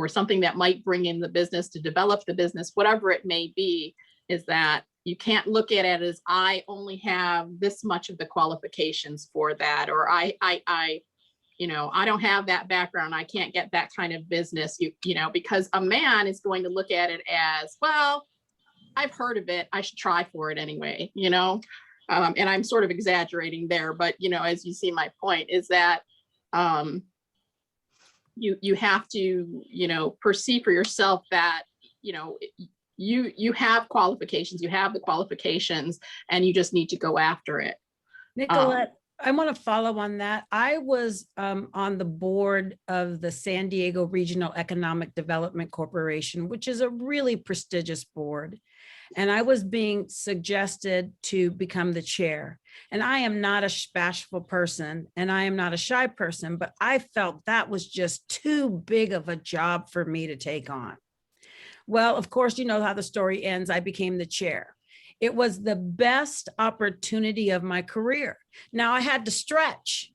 something that might bring in the business to develop the business, whatever it may be, is that you can't look at it as, I only have this much of the qualifications for that, or I don't have that background, I can't get that kind of business, because a man is going to look at it as, well, I've heard of it, I should try for it anyway, and I'm sort of exaggerating there, but as you see, my point is that you have to perceive for yourself that you have qualifications, you have the qualifications, and you just need to go after it. Nicolette, I want to follow on that. I was on the board of the San Diego Regional Economic Development Corporation, which is a really prestigious board. And I was being suggested to become the chair. And I am not a bashful person, and I am not a shy person, but I felt that was just too big of a job for me to take on. Well, of course, you know how the story ends. I became the chair. It was the best opportunity of my career. Now I had to stretch.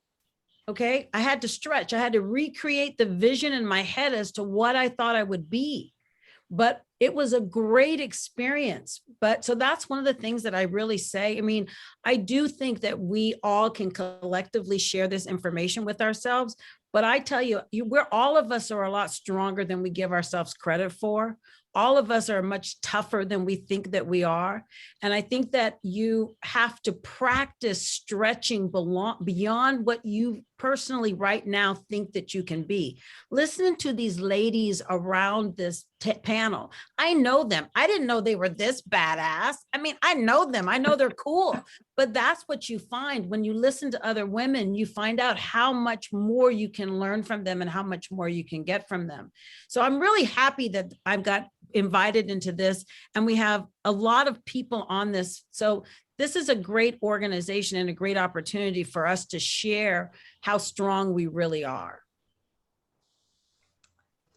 Okay. I had to stretch. I had to recreate the vision in my head as to what I thought I would be. But it was a great experience. But so that's one of the things that I really say. I mean, I do think that we all can collectively share this information with ourselves. But I tell you, we're all of us are a lot stronger than we give ourselves credit for. All of us are much tougher than we think that we are. And I think that you have to practice stretching beyond what you personally right now think that you can be. Listen to these ladies around this panel. I know them. I didn't know they were this badass. I mean, I know them. I know they're cool. But that's what you find when you listen to other women. You find out how much more you can learn from them and how much more you can get from them. So I'm really happy that I've got invited into this, and we have a lot of people on this. So this is a great organization and a great opportunity for us to share how strong we really are.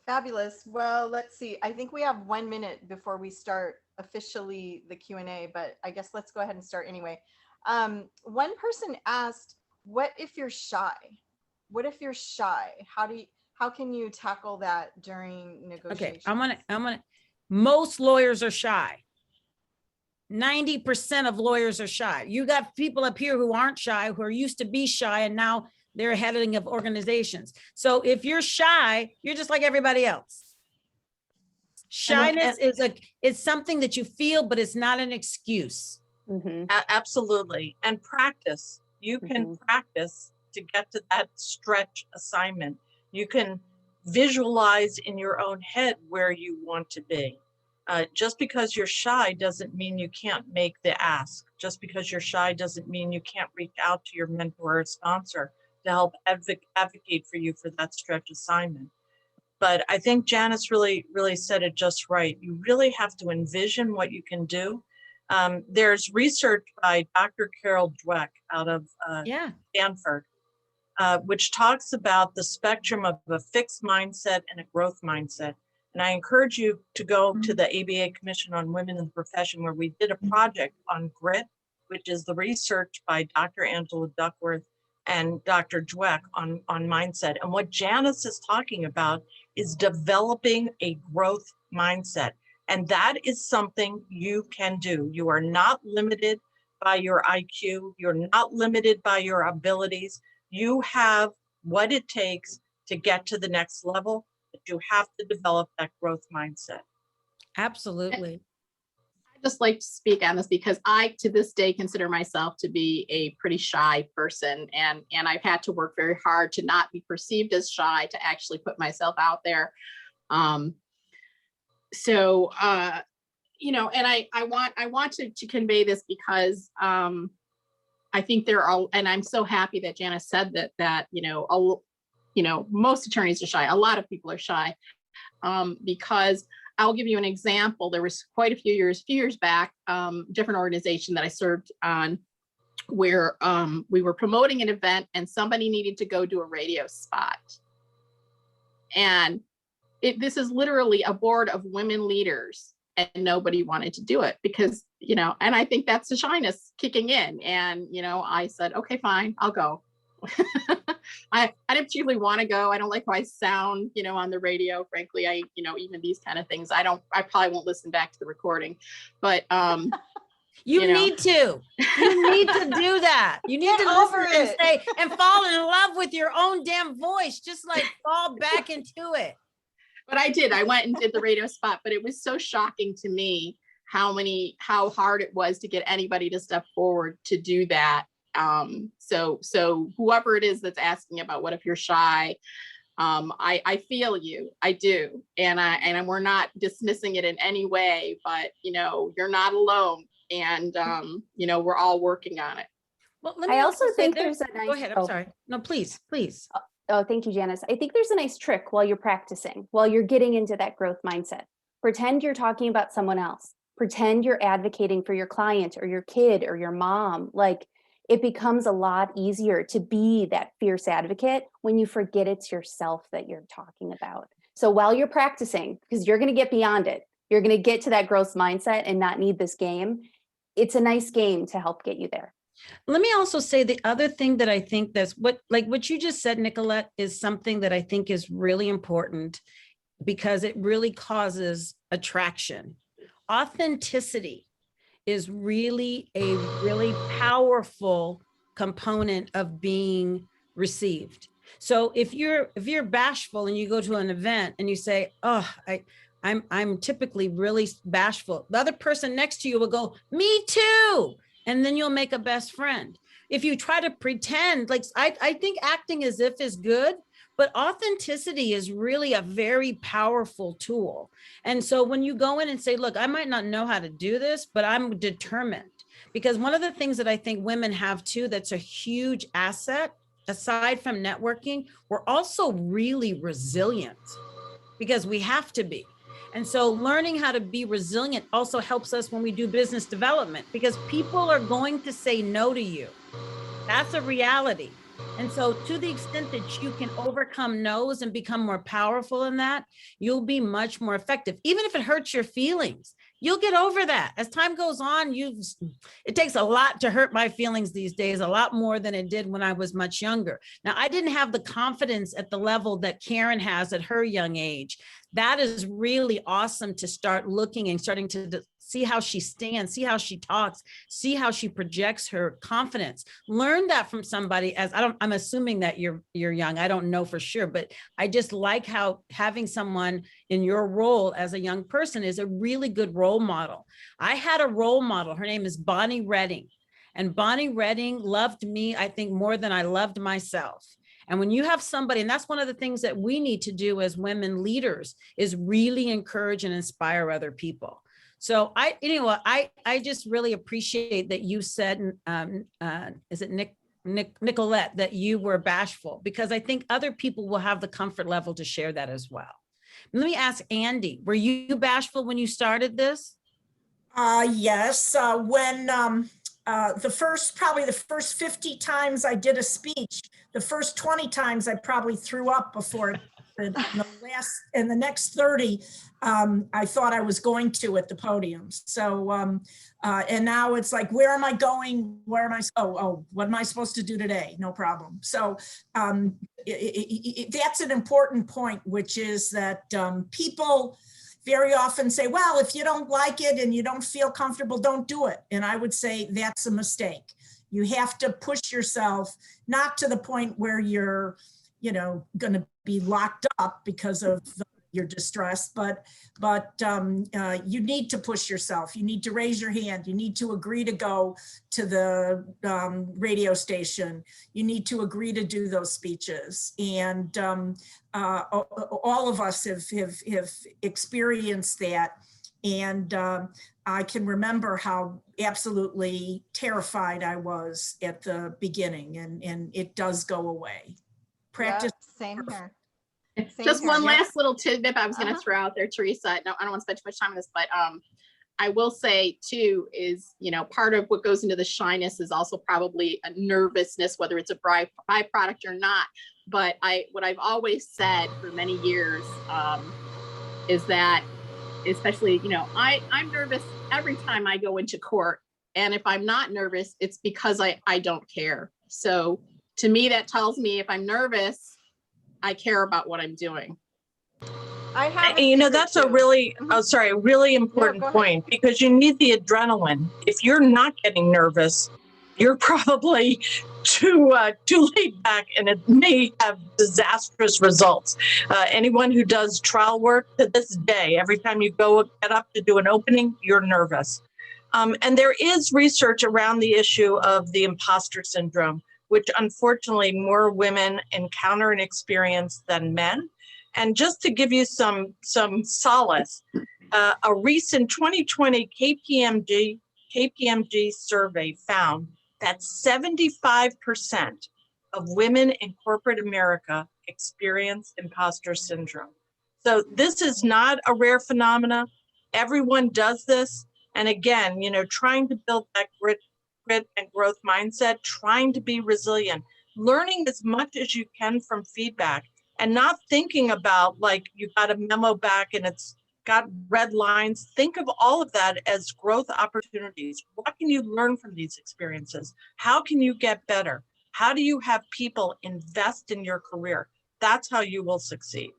Fabulous. Well, let's see. I think we have 1 minute before we start officially the Q&A, but I guess let's go ahead and start anyway. One person asked, what if you're shy? What if you're shy? How can you tackle that during negotiations? Okay, most lawyers are shy. 90% of lawyers are shy. You got people up here who aren't shy, who are used to be shy, and now they're heading of organizations. So if you're shy, you're just like everybody else. Shyness is something that you feel, but it's not an excuse. Mhm. Absolutely. And practice. You can practice to get to that stretch assignment. You can visualize in your own head where you want to be. Just because you're shy doesn't mean you can't make the ask. Just because you're shy doesn't mean you can't reach out to your mentor or sponsor to help advocate for you for that stretch assignment. But I think Janice really said it just right. You really have to envision what you can do. There's research by Dr. Carol Dweck out of Stanford, which talks about the spectrum of a fixed mindset and a growth mindset. And I encourage you to go to the ABA Commission on Women in the Profession, where we did a project on grit, which is the research by Dr. Angela Duckworth and Dr. Dweck on mindset. And what Janice is talking about is developing a growth mindset. And that is something you can do. You are not limited by your IQ. You're not limited by your abilities. You have what it takes to get to the next level, but you have to develop that growth mindset. Absolutely. I just like to speak on this because I, to this day, consider myself to be a pretty shy person. And I've had to work very hard to not be perceived as shy, to actually put myself out there. And I want to convey this because I think there are, and I'm so happy that Janice said that, most attorneys are shy. A lot of people are shy, because I'll give you an example. There was quite a few years back, different organization that I served on, where we were promoting an event and somebody needed to go do a radio spot. And this is literally a board of women leaders, and nobody wanted to do it because, and I think that's the shyness kicking in. And, I said, okay, fine, I'll go. I didn't particularly want to go. I don't like how I sound, on the radio. Frankly, even these kind of things, I probably won't listen back to the recording, but, you need to do that. You need to listen and say, and fall in love with your own damn voice, just like fall back into it. But I did. I went and did the radio spot, but it was so shocking to me how hard it was to get anybody to step forward to do that. So whoever it is that's asking about what if you're shy, I feel you. I do. And we're not dismissing it in any way, but you're not alone. And we're all working on it. Well, let me I also think say there's a nice. Go ahead. I'm sorry. No, please. Oh, thank you, Janice. I think there's a nice trick while you're practicing, while you're getting into that growth mindset. Pretend you're talking about someone else. Pretend you're advocating for your client or your kid or your mom. Like, it becomes a lot easier to be that fierce advocate when you forget it's yourself that you're talking about. So while you're practicing, because you're going to get beyond it, you're going to get to that growth mindset and not need this game. It's a nice game to help get you there. Let me also say the other thing that I think that's what you just said, Nicolette, is something that I think is really important because it really causes attraction. Authenticity is really a really powerful component of being received. So if you're bashful and you go to an event and you say, oh, I'm typically really bashful, the other person next to you will go, me too. And then you'll make a best friend. If you try to pretend, like I think acting as if is good, but authenticity is really a very powerful tool. And so when you go in and say, look, I might not know how to do this, but I'm determined. Because one of the things that I think women have too, that's a huge asset, aside from networking, we're also really resilient because we have to be. And so learning how to be resilient also helps us when we do business development because people are going to say no to you. That's a reality. And so to the extent that you can overcome no's and become more powerful in that, you'll be much more effective. Even if it hurts your feelings, you'll get over that. As time goes on, it takes a lot to hurt my feelings these days, a lot more than it did when I was much younger. Now, I didn't have the confidence at the level that Karen has at her young age. That is really awesome to start looking and starting to see how she stands, see how she talks, see how she projects her confidence. Learn that from somebody. I'm assuming that you're young. I don't know for sure, but I just like how having someone in your role as a young person is a really good role model. I had a role model. Her name is Bonnie Redding. And Bonnie Redding loved me, I think, more than I loved myself. And when you have somebody, and that's one of the things that we need to do as women leaders, is really encourage and inspire other people. So I just really appreciate that you said, is it Nicolette, that you were bashful, because I think other people will have the comfort level to share that as well. Let me ask Andy, were you bashful when you started this? Yes, when probably the first 50 times I did a speech, the first 20 times I probably threw up before it. And the next 30, I thought I was going to at the podium. So, and now it's like, where am I going? Where am I? Oh, what am I supposed to do today? No problem. So that's an important point, which is that people very often say, well, if you don't like it and you don't feel comfortable, don't do it. And I would say that's a mistake. You have to push yourself, not to the point where you're, going to be locked up because of your distress, but you need to push yourself. You need to raise your hand. You need to agree to go to the radio station. You need to agree to do those speeches. And all of us have experienced that. And I can remember how absolutely terrified I was at the beginning, and it does go away. Practice. Yep, same here. Same Just here. one Yep. last little tidbit I was going to Uh-huh. throw out there, Teresa. No, I don't want to spend too much time on this, but I will say too is, part of what goes into the shyness is also probably a nervousness, whether it's a byproduct or not. But what I've always said for many years is that, especially, I'm nervous every time I go into court. And if I'm not nervous, it's because I don't care. So to me, that tells me if I'm nervous, I care about what I'm doing. I have a And, secret that's too. a really, Mhm. really important go ahead. point, because you need the adrenaline. If you're not getting nervous, you're probably too laid back, and it may have disastrous results. Anyone who does trial work to this day, every time you get up to do an opening, you're nervous. And there is research around the issue of the imposter syndrome, which unfortunately more women encounter and experience than men. And just to give you some solace, a recent 2020 KPMG survey found that 75% of women in corporate America experience imposter syndrome. So this is not a rare phenomena. Everyone does this. And again, trying to build that grit and growth mindset, trying to be resilient, learning as much as you can from feedback, and not thinking about like you got a memo back and it's got red lines. Think of all of that as growth opportunities. What can you learn from these experiences? How can you get better? How do you have people invest in your career? That's how you will succeed.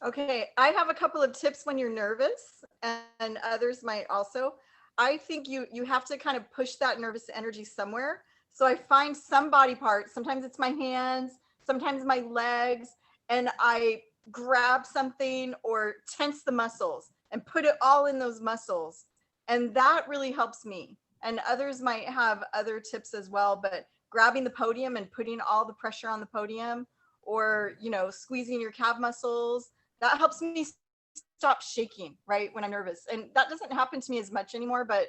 Okay, I have a couple of tips when you're nervous, and others might also. I think you have to kind of push that nervous energy somewhere. So I find some body parts, sometimes it's my hands, sometimes my legs, and I grab something or tense the muscles and put it all in those muscles. And that really helps me. And others might have other tips as well, but grabbing the podium and putting all the pressure on the podium, or squeezing your calf muscles, that helps me stop shaking right when I'm nervous. And that doesn't happen to me as much anymore, but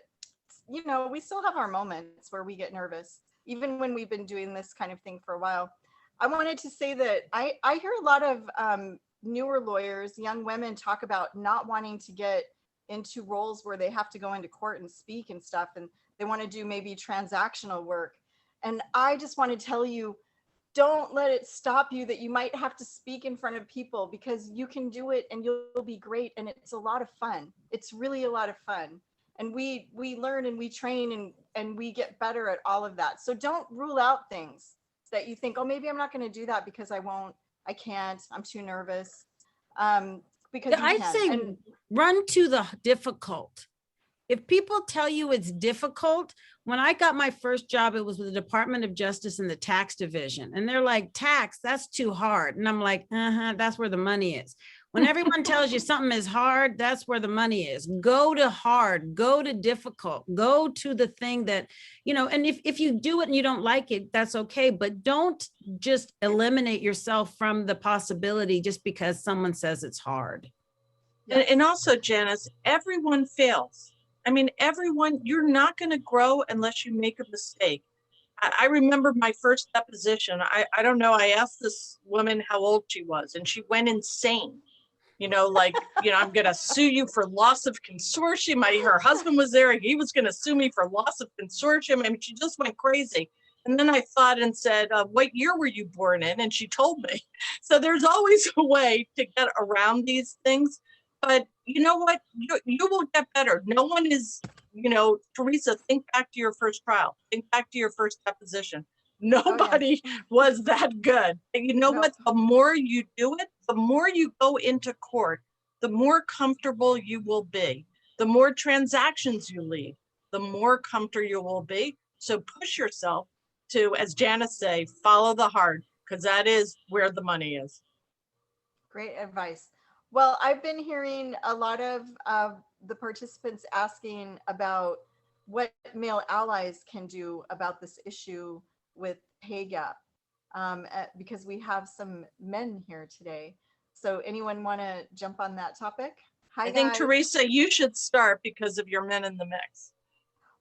we still have our moments where we get nervous, even when we've been doing this kind of thing for a while. I wanted to say that I hear a lot of newer lawyers, young women, talk about not wanting to get into roles where they have to go into court and speak and stuff, and they want to do maybe transactional work. And I just want to tell you, don't let it stop you that you might have to speak in front of people, because you can do it and you'll be great. And it's a lot of fun. It's really a lot of fun. And we learn and we train and we get better at all of that. So don't rule out things that you think, oh, maybe I'm not going to do that because I can't, I'm too nervous. Because you I'd can. say And run to the difficult. If people tell you it's difficult, when I got my first job, it was with the Department of Justice in the tax division. And they're like, tax, that's too hard. And I'm like, that's where the money is. When everyone tells you something is hard, that's where the money is. Go to hard, go to difficult, go to the thing that, and if you do it and you don't like it, that's okay. But don't just eliminate yourself from the possibility just because someone says it's hard. yes. And also, Janice, everyone fails. I mean, you're not going to grow unless you make a mistake. I remember my first deposition. I don't know. I asked this woman how old she was, and she went insane. I'm going to sue you for loss of consortium. Her husband was there. He was going to sue me for loss of consortium. I mean, she just went crazy. And then I thought and said, what year were you born in? And she told me. So there's always a way to get around these things. But you know what? You will get better. No one is, Teresa, think back to your first trial. Think back to your first deposition. Nobody was that good. And you know what? The more you do it, the more you go into court, the more comfortable you will be. The more transactions you lead, the more comfortable you will be. So push yourself to, as Janice say, follow the heart, because that is where the money is. Great advice. Well, I've been hearing a lot of the participants asking about what male allies can do about this issue with pay gap, because we have some men here today. So anyone want to jump on that topic? Hi, I think, guys. Teresa, you should start because of your Men in the Mix.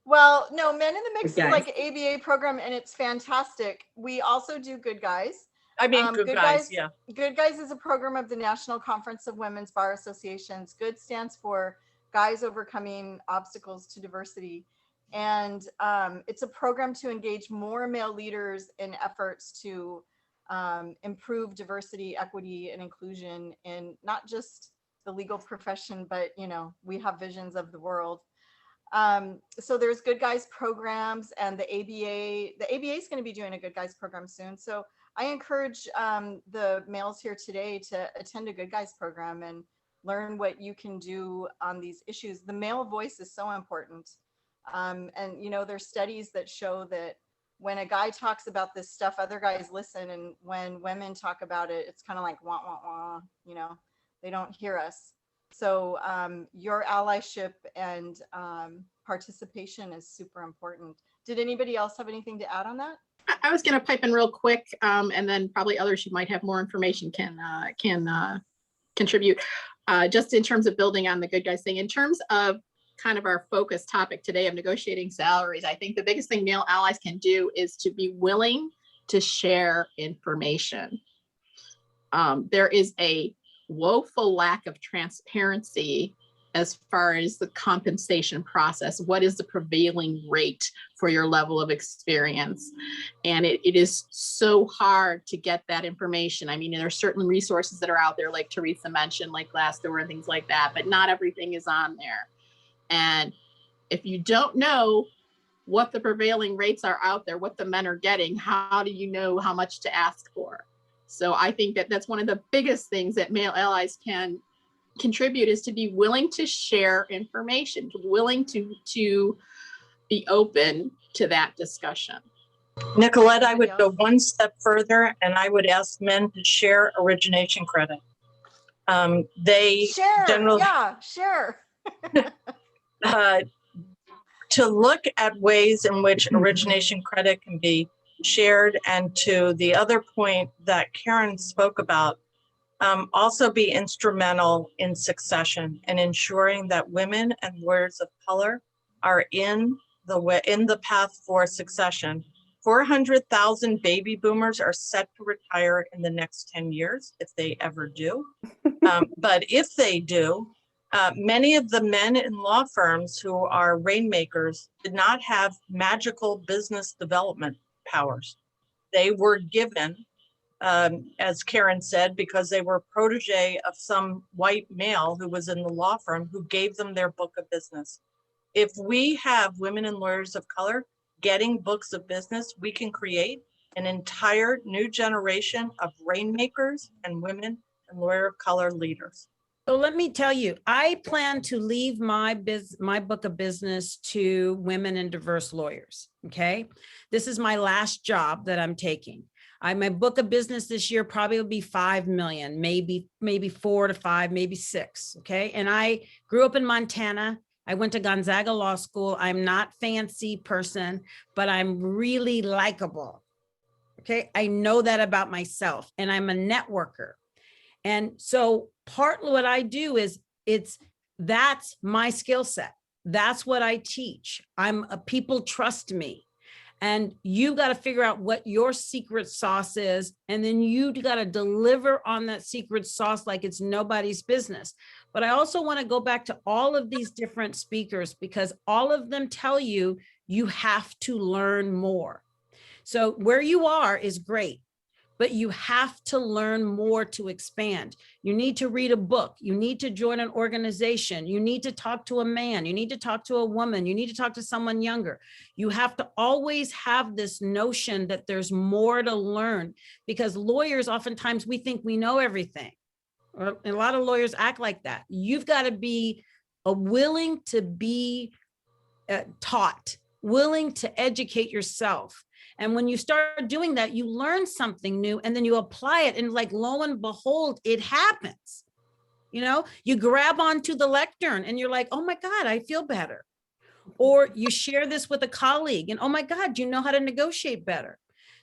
Well, no, Men in the Mix Good is Guys. like an ABA program and it's fantastic. We also do Good Guys. I mean, Good Guys, yeah. Good Guys is a program of the National Conference of Women's Bar Associations. Good stands for Guys Overcoming Obstacles to Diversity. And it's a program to engage more male leaders in efforts to improve diversity, equity, and inclusion in not just the legal profession, but, you know, we have visions of the world. So there's Good Guys programs, and the ABA is going to be doing a Good Guys program soon. So I encourage the males here today to attend a Good Guys program and learn what you can do on these issues. The male voice is so important. And, you know, there's studies that show that when a guy talks about this stuff, other guys listen. And when women talk about it, it's kind of like, wah, wah, wah, you know, they don't hear us. So your allyship and participation is super important. Did anybody else have anything to add on that? I was going to pipe in real quick, and then probably others who might have more information can contribute. Just in terms of building on the Good Guys thing, in terms of kind of our focus topic today of negotiating salaries, I think the biggest thing male allies can do is to be willing to share information. There is a woeful lack of transparency as far as the compensation process. What is the prevailing rate for your level of experience? And it is so hard to get that information. I mean, there are certain resources that are out there, like Teresa mentioned, like Glassdoor and things like that, but not everything is on there. And if you don't know what the prevailing rates are out there, what the men are getting, how do you know how much to ask for? So I think that that's one of the biggest things that male allies can contribute, is to be willing to share information, willing to be open to that discussion. Nicolette, I would go one step further and I would ask men to share origination credit. They generally, share. to look at ways in which origination credit can be shared, and to the other point that Karen spoke about, also be instrumental in succession and ensuring that women and lawyers of color are in the path for succession. 400,000 baby boomers are set to retire in the next 10 years, if they ever do. But if they do, many of the men in law firms who are rainmakers did not have magical business development powers. They were given, as Karen said, because they were protege of some white male who was in the law firm who gave them their book of business. If we have women and lawyers of color getting books of business, we can create an entire new generation of rainmakers and women and lawyer of color leaders. So let me tell you, I plan to leave my book of business to women and diverse lawyers. Okay. This is my last job that I'm taking. My book of business this year probably will be 5 million, maybe 4 to 5, maybe 6. Okay. And I grew up in Montana. I went to Gonzaga Law School. I'm not fancy person, but I'm really likable. Okay. I know that about myself, and I'm a networker. And so partly what I do is that's my skill set. That's what I teach. People trust me. And you got to figure out what your secret sauce is. And then you got to deliver on that secret sauce like it's nobody's business. But I also want to go back to all of these different speakers, because all of them tell you, you have to learn more. So where you are is great, but you have to learn more to expand. You need to read a book. You need to join an organization. You need to talk to a man. You need to talk to a woman. You need to talk to someone younger. You have to always have this notion that there's more to learn, because lawyers, oftentimes we think we know everything. Or a lot of lawyers act like that. You've got to be willing to be taught, willing to educate yourself. And when you start doing that, you learn something new and then you apply it. And like, lo and behold, it happens. You know, you grab onto the lectern and you're like, oh my God, I feel better. Or you share this with a colleague and, oh my God, you know how to negotiate better.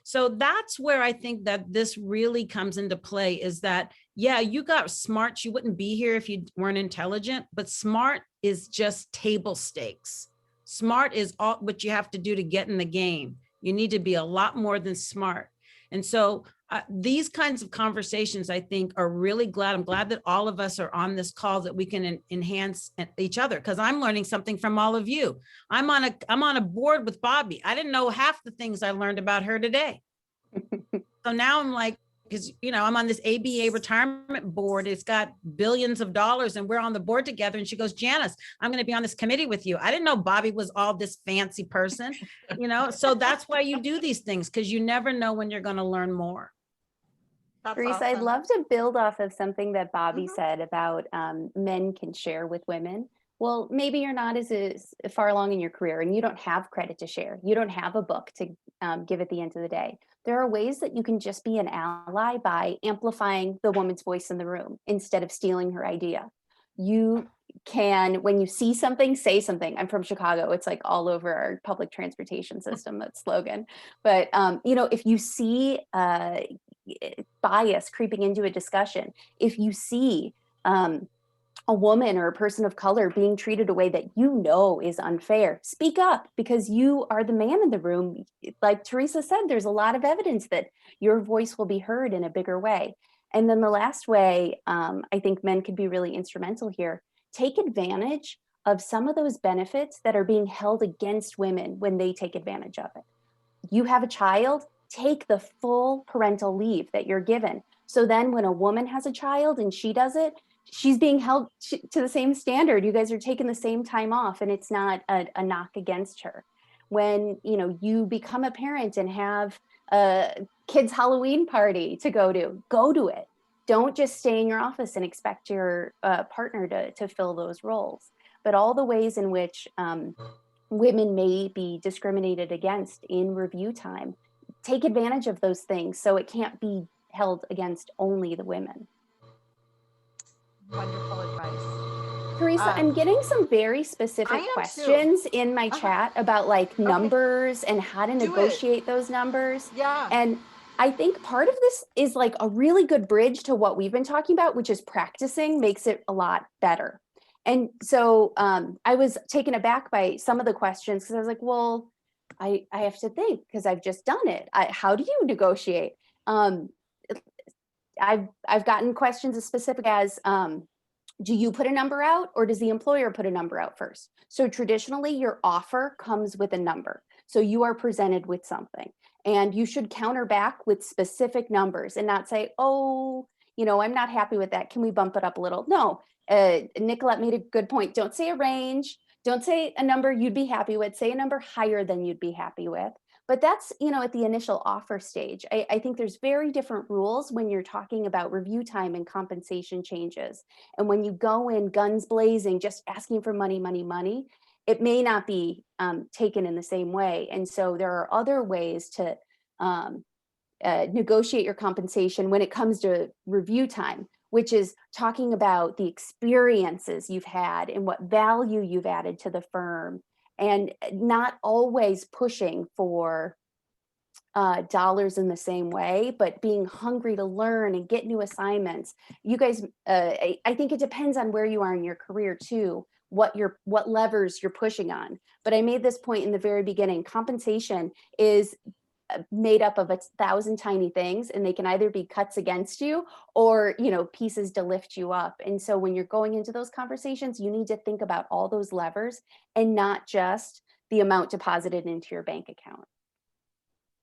So that's where I think that this really comes into play, is that, yeah, you got smart. You wouldn't be here if you weren't intelligent, but smart is just table stakes. Smart is all what you have to do to get in the game. You need to be a lot more than smart. And so these kinds of conversations, I think, are really I'm glad that all of us are on this call, that we can enhance each other, because I'm learning something from all of you. I'm on a board with Bobby. I didn't know half the things I learned about her today. So now I'm like, because, you know, I'm on this ABA retirement board. It's got billions of dollars and we're on the board together. And she goes, Janice, I'm going to be on this committee with you. I didn't know Bobby was all this fancy person, you know, so that's why you do these things, because you never know when you're going to learn more. That's Teresa, I'd awesome. love to build off of something that Bobby said about men can share with women. Well, maybe you're not as far along in your career and you don't have credit to share. You don't have a book to give at the end of the day. There are ways that you can just be an ally by amplifying the woman's voice in the room instead of stealing her idea. You can, when you see something, say something. I'm from Chicago. It's like all over our public transportation system, that slogan. But, you know, if you see bias creeping into a discussion, if you see a woman or a person of color being treated a way that you know is unfair, speak up, because you are the man in the room. Like Teresa said, there's a lot of evidence that your voice will be heard in a bigger way. And then the last way I think men could be really instrumental here, take advantage of some of those benefits that are being held against women when they take advantage of it. You have a child, take the full parental leave that you're given. So then when a woman has a child and she does it, she's being held to the same standard. You guys are taking the same time off, and it's not a knock against her. When, you know, you become a parent and have a kid's Halloween party to go to it. Don't just stay in your office and expect your partner to fill those roles. But all the ways in which women may be discriminated against in review time, take advantage of those things so it can't be held against only the women. Wonderful advice. Teresa, I'm getting some very I specific am too. questions in my chat about like numbers and how to Do it. negotiate those numbers. Yeah. And I think part of this is like a really good bridge to what we've been talking about, which is practicing makes it a lot better. And so I was taken aback by some of the questions because I was like, well, I have to think because I've just done it. How do you negotiate? I've gotten questions as specific as, do you put a number out or does the employer put a number out first? So traditionally your offer comes with a number. So you are presented with something and you should counter back with specific numbers and not say, oh, you know, I'm not happy with that. Can we bump it up a little? No, Nicolette made a good point. Don't say a range. Don't say a number you'd be happy with. Say a number higher than you'd be happy with. But that's, you know, at the initial offer stage. I think there's very different rules when you're talking about review time and compensation changes. And when you go in guns blazing, just asking for money, money, money, it may not be taken in the same way. And so there are other ways to negotiate your compensation when it comes to review time, which is talking about the experiences you've had and what value you've added to the firm, and not always pushing for dollars in the same way, but being hungry to learn and get new assignments. You guys, I think it depends on where you are in your career too, what levers you're pushing on. But I made this point in the very beginning, compensation is made up of 1,000 tiny things, and they can either be cuts against you or, you know, pieces to lift you up. And so when you're going into those conversations, you need to think about all those levers and not just the amount deposited into your bank account.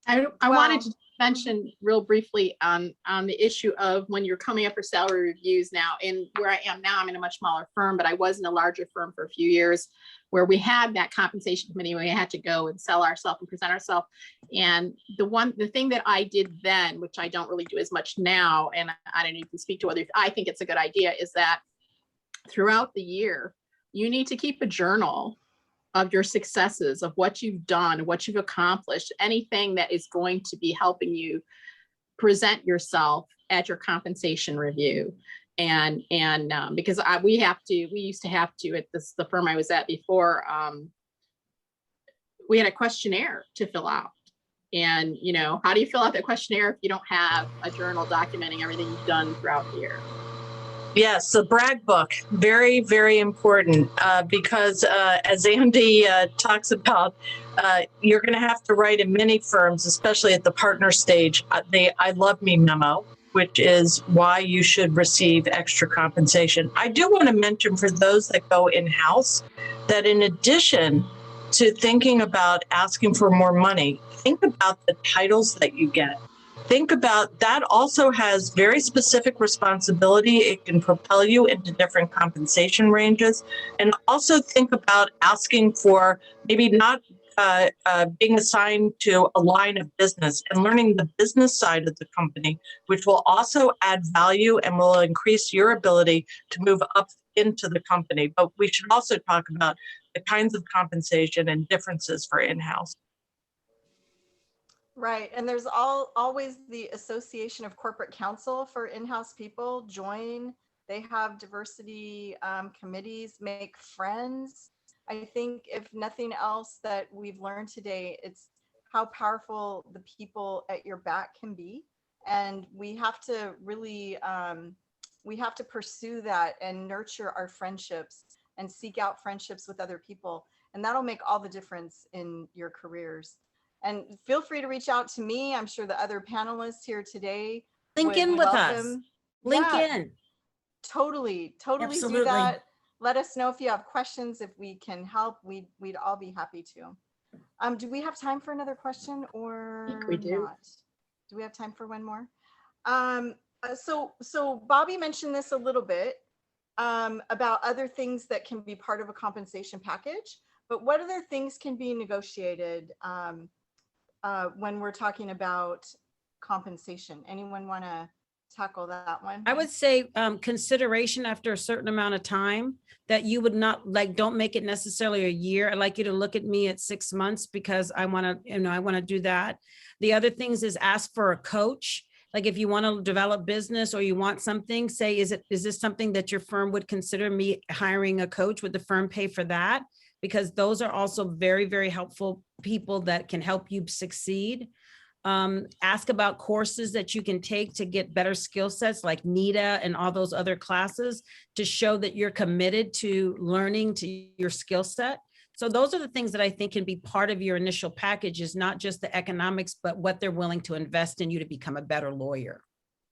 I wanted to mention real briefly on the issue of when you're coming up for salary reviews now, and where I am now, I'm in a much smaller firm, but I was in a larger firm for a few years where we had that compensation committee where we had to go and sell ourselves and present ourselves. And the thing that I did then, which I don't really do as much now, and I don't even speak to whether I think it's a good idea, is that throughout the year, you need to keep a journal of your successes, of what you've done, what you've accomplished, anything that is going to be helping you present yourself at your compensation review. And because we used to have to at the firm I was at before, we had a questionnaire to fill out. And, you know, how do you fill out that questionnaire if you don't have a journal documenting everything you've done throughout the year? Yes, the brag book, very, very important because as Andy talks about, you're going to have to write in many firms, especially at the partner stage, I love me memo, which is why you should receive extra compensation. I do want to mention for those that go in-house that in addition to thinking about asking for more money, think about the titles that you get. Think about that also has very specific responsibility. It can propel you into different compensation ranges. And also think about asking for maybe not being assigned to a line of business and learning the business side of the company, which will also add value and will increase your ability to move up into the company. But we should also talk about the kinds of compensation and differences for in-house. Right. And there's always the Association of Corporate Counsel for in-house people. Join. They have diversity committees, make friends. I think if nothing else that we've learned today, it's how powerful the people at your back can be. And we have to really, we have to pursue that and nurture our friendships and seek out friendships with other people. And that'll make all the difference in your careers. And feel free to reach out to me. I'm sure the other panelists here today Link in would with us. welcome. Link Yeah, in. totally do Absolutely. that. Let us know if you have questions. If we can help, we'd all be happy to. Do we have time for another question or think we do. not? Do we have time for one more? So Bobby mentioned this a little bit about other things that can be part of a compensation package, but what other things can be negotiated when we're talking about compensation? Anyone want to tackle that one? I would say consideration after a certain amount of time that you would not like, don't make it necessarily a year. I'd like you to look at me at 6 months because I want to, you know, I want to do that. The other things is ask for a coach. Like if you want to develop business or you want something, say, is this something that your firm would consider me hiring a coach? Would the firm pay for that? Because those are also very, very helpful people that can help you succeed. Ask about courses that you can take to get better skill sets like NITA and all those other classes to show that you're committed to learning to your skill set. So those are the things that I think can be part of your initial package, is not just the economics, but what they're willing to invest in you to become a better lawyer.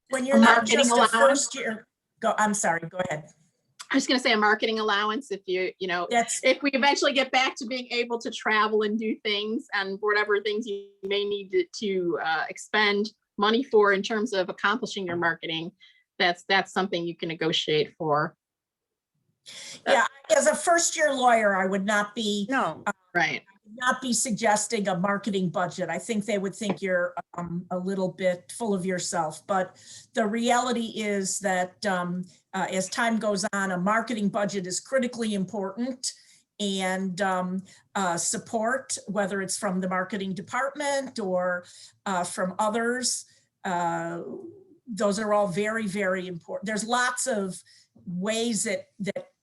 When you're not marketing just a allowance? first year, I'm sorry, go ahead. I was going to say a marketing allowance if you know, if we eventually get back to being able to travel and do things and whatever things you may need to expend money for in terms of accomplishing your marketing, that's something you can negotiate for. Yeah, as a first year lawyer, I would not be Right. not be suggesting a marketing budget. I think they would think you're a little bit full of yourself. But the reality is that as time goes on, a marketing budget is critically important, and support, whether it's from the marketing department or from others, those are all very, very important. There's lots of ways that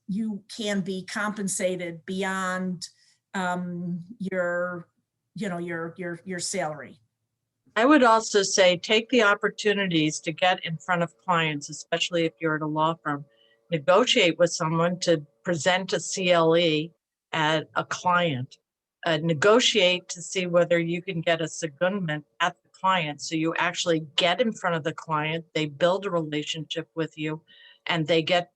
you can be compensated beyond your salary. I would also say take the opportunities to get in front of clients, especially if you're at a law firm. Negotiate with someone to present a CLE at a client. Negotiate to see whether you can get a secondment at the client. So you actually get in front of the client, they build a relationship with you, and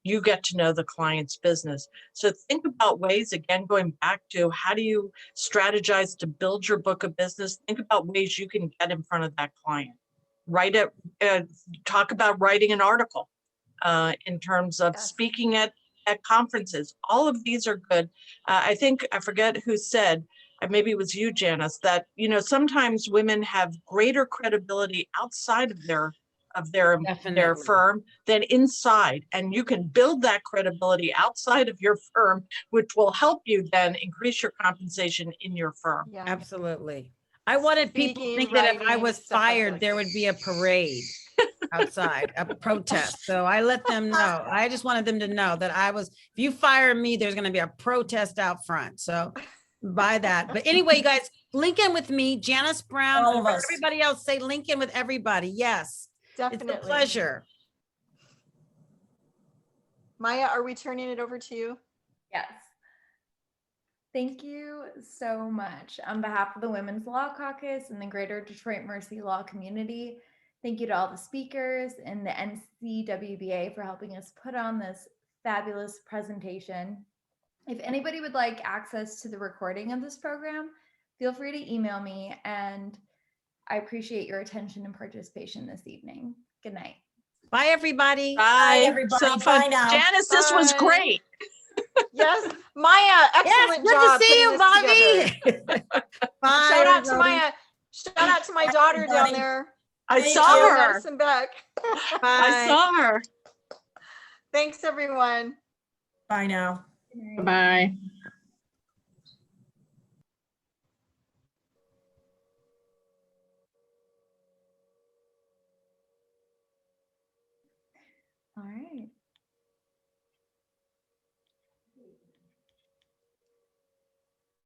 you get to know the client's business. So think about ways, again, going back to how do you strategize to build your book of business? Think about ways you can get in front of that client. Talk about writing an article in terms of speaking at conferences. All of these are good. I think, I forget who said, maybe it was you, Janice, that, sometimes women have greater credibility outside of their firm than inside. And you can build that credibility outside of your firm, which will help you then increase your compensation in your firm. Yeah. Absolutely. I wanted people to think that if I was fired, there would be a parade outside, a protest. So I let them know. I just wanted them to know that if you fire me, there's going to be a protest out front. So buy that. But anyway, you guys, link in with me, Janice Brown. All of us. Everybody else say link in with everybody. Yes, Definitely. it's a pleasure. Maya, are we turning it over to you? Yes. Thank you so much. On behalf of the Women's Law Caucus and the Greater Detroit Mercy Law community, thank you to all the speakers and the NCWBA for helping us put on this fabulous presentation. If anybody would like access to the recording of this program, feel free to email me, and I appreciate your attention and participation this evening. Good night. Bye, everybody. Bye, everybody. so fun. Bye now. Janice, this was Bye. great. Yes, Maya, Yes, excellent good job to see you, putting this together. Bobby. Bye, Shout out to everybody. Maya. Shout out to my daughter down everybody. there. I Thank saw you. her. Madison Beck. I Bye. saw her. Thanks, everyone. Bye now. Bye. All right.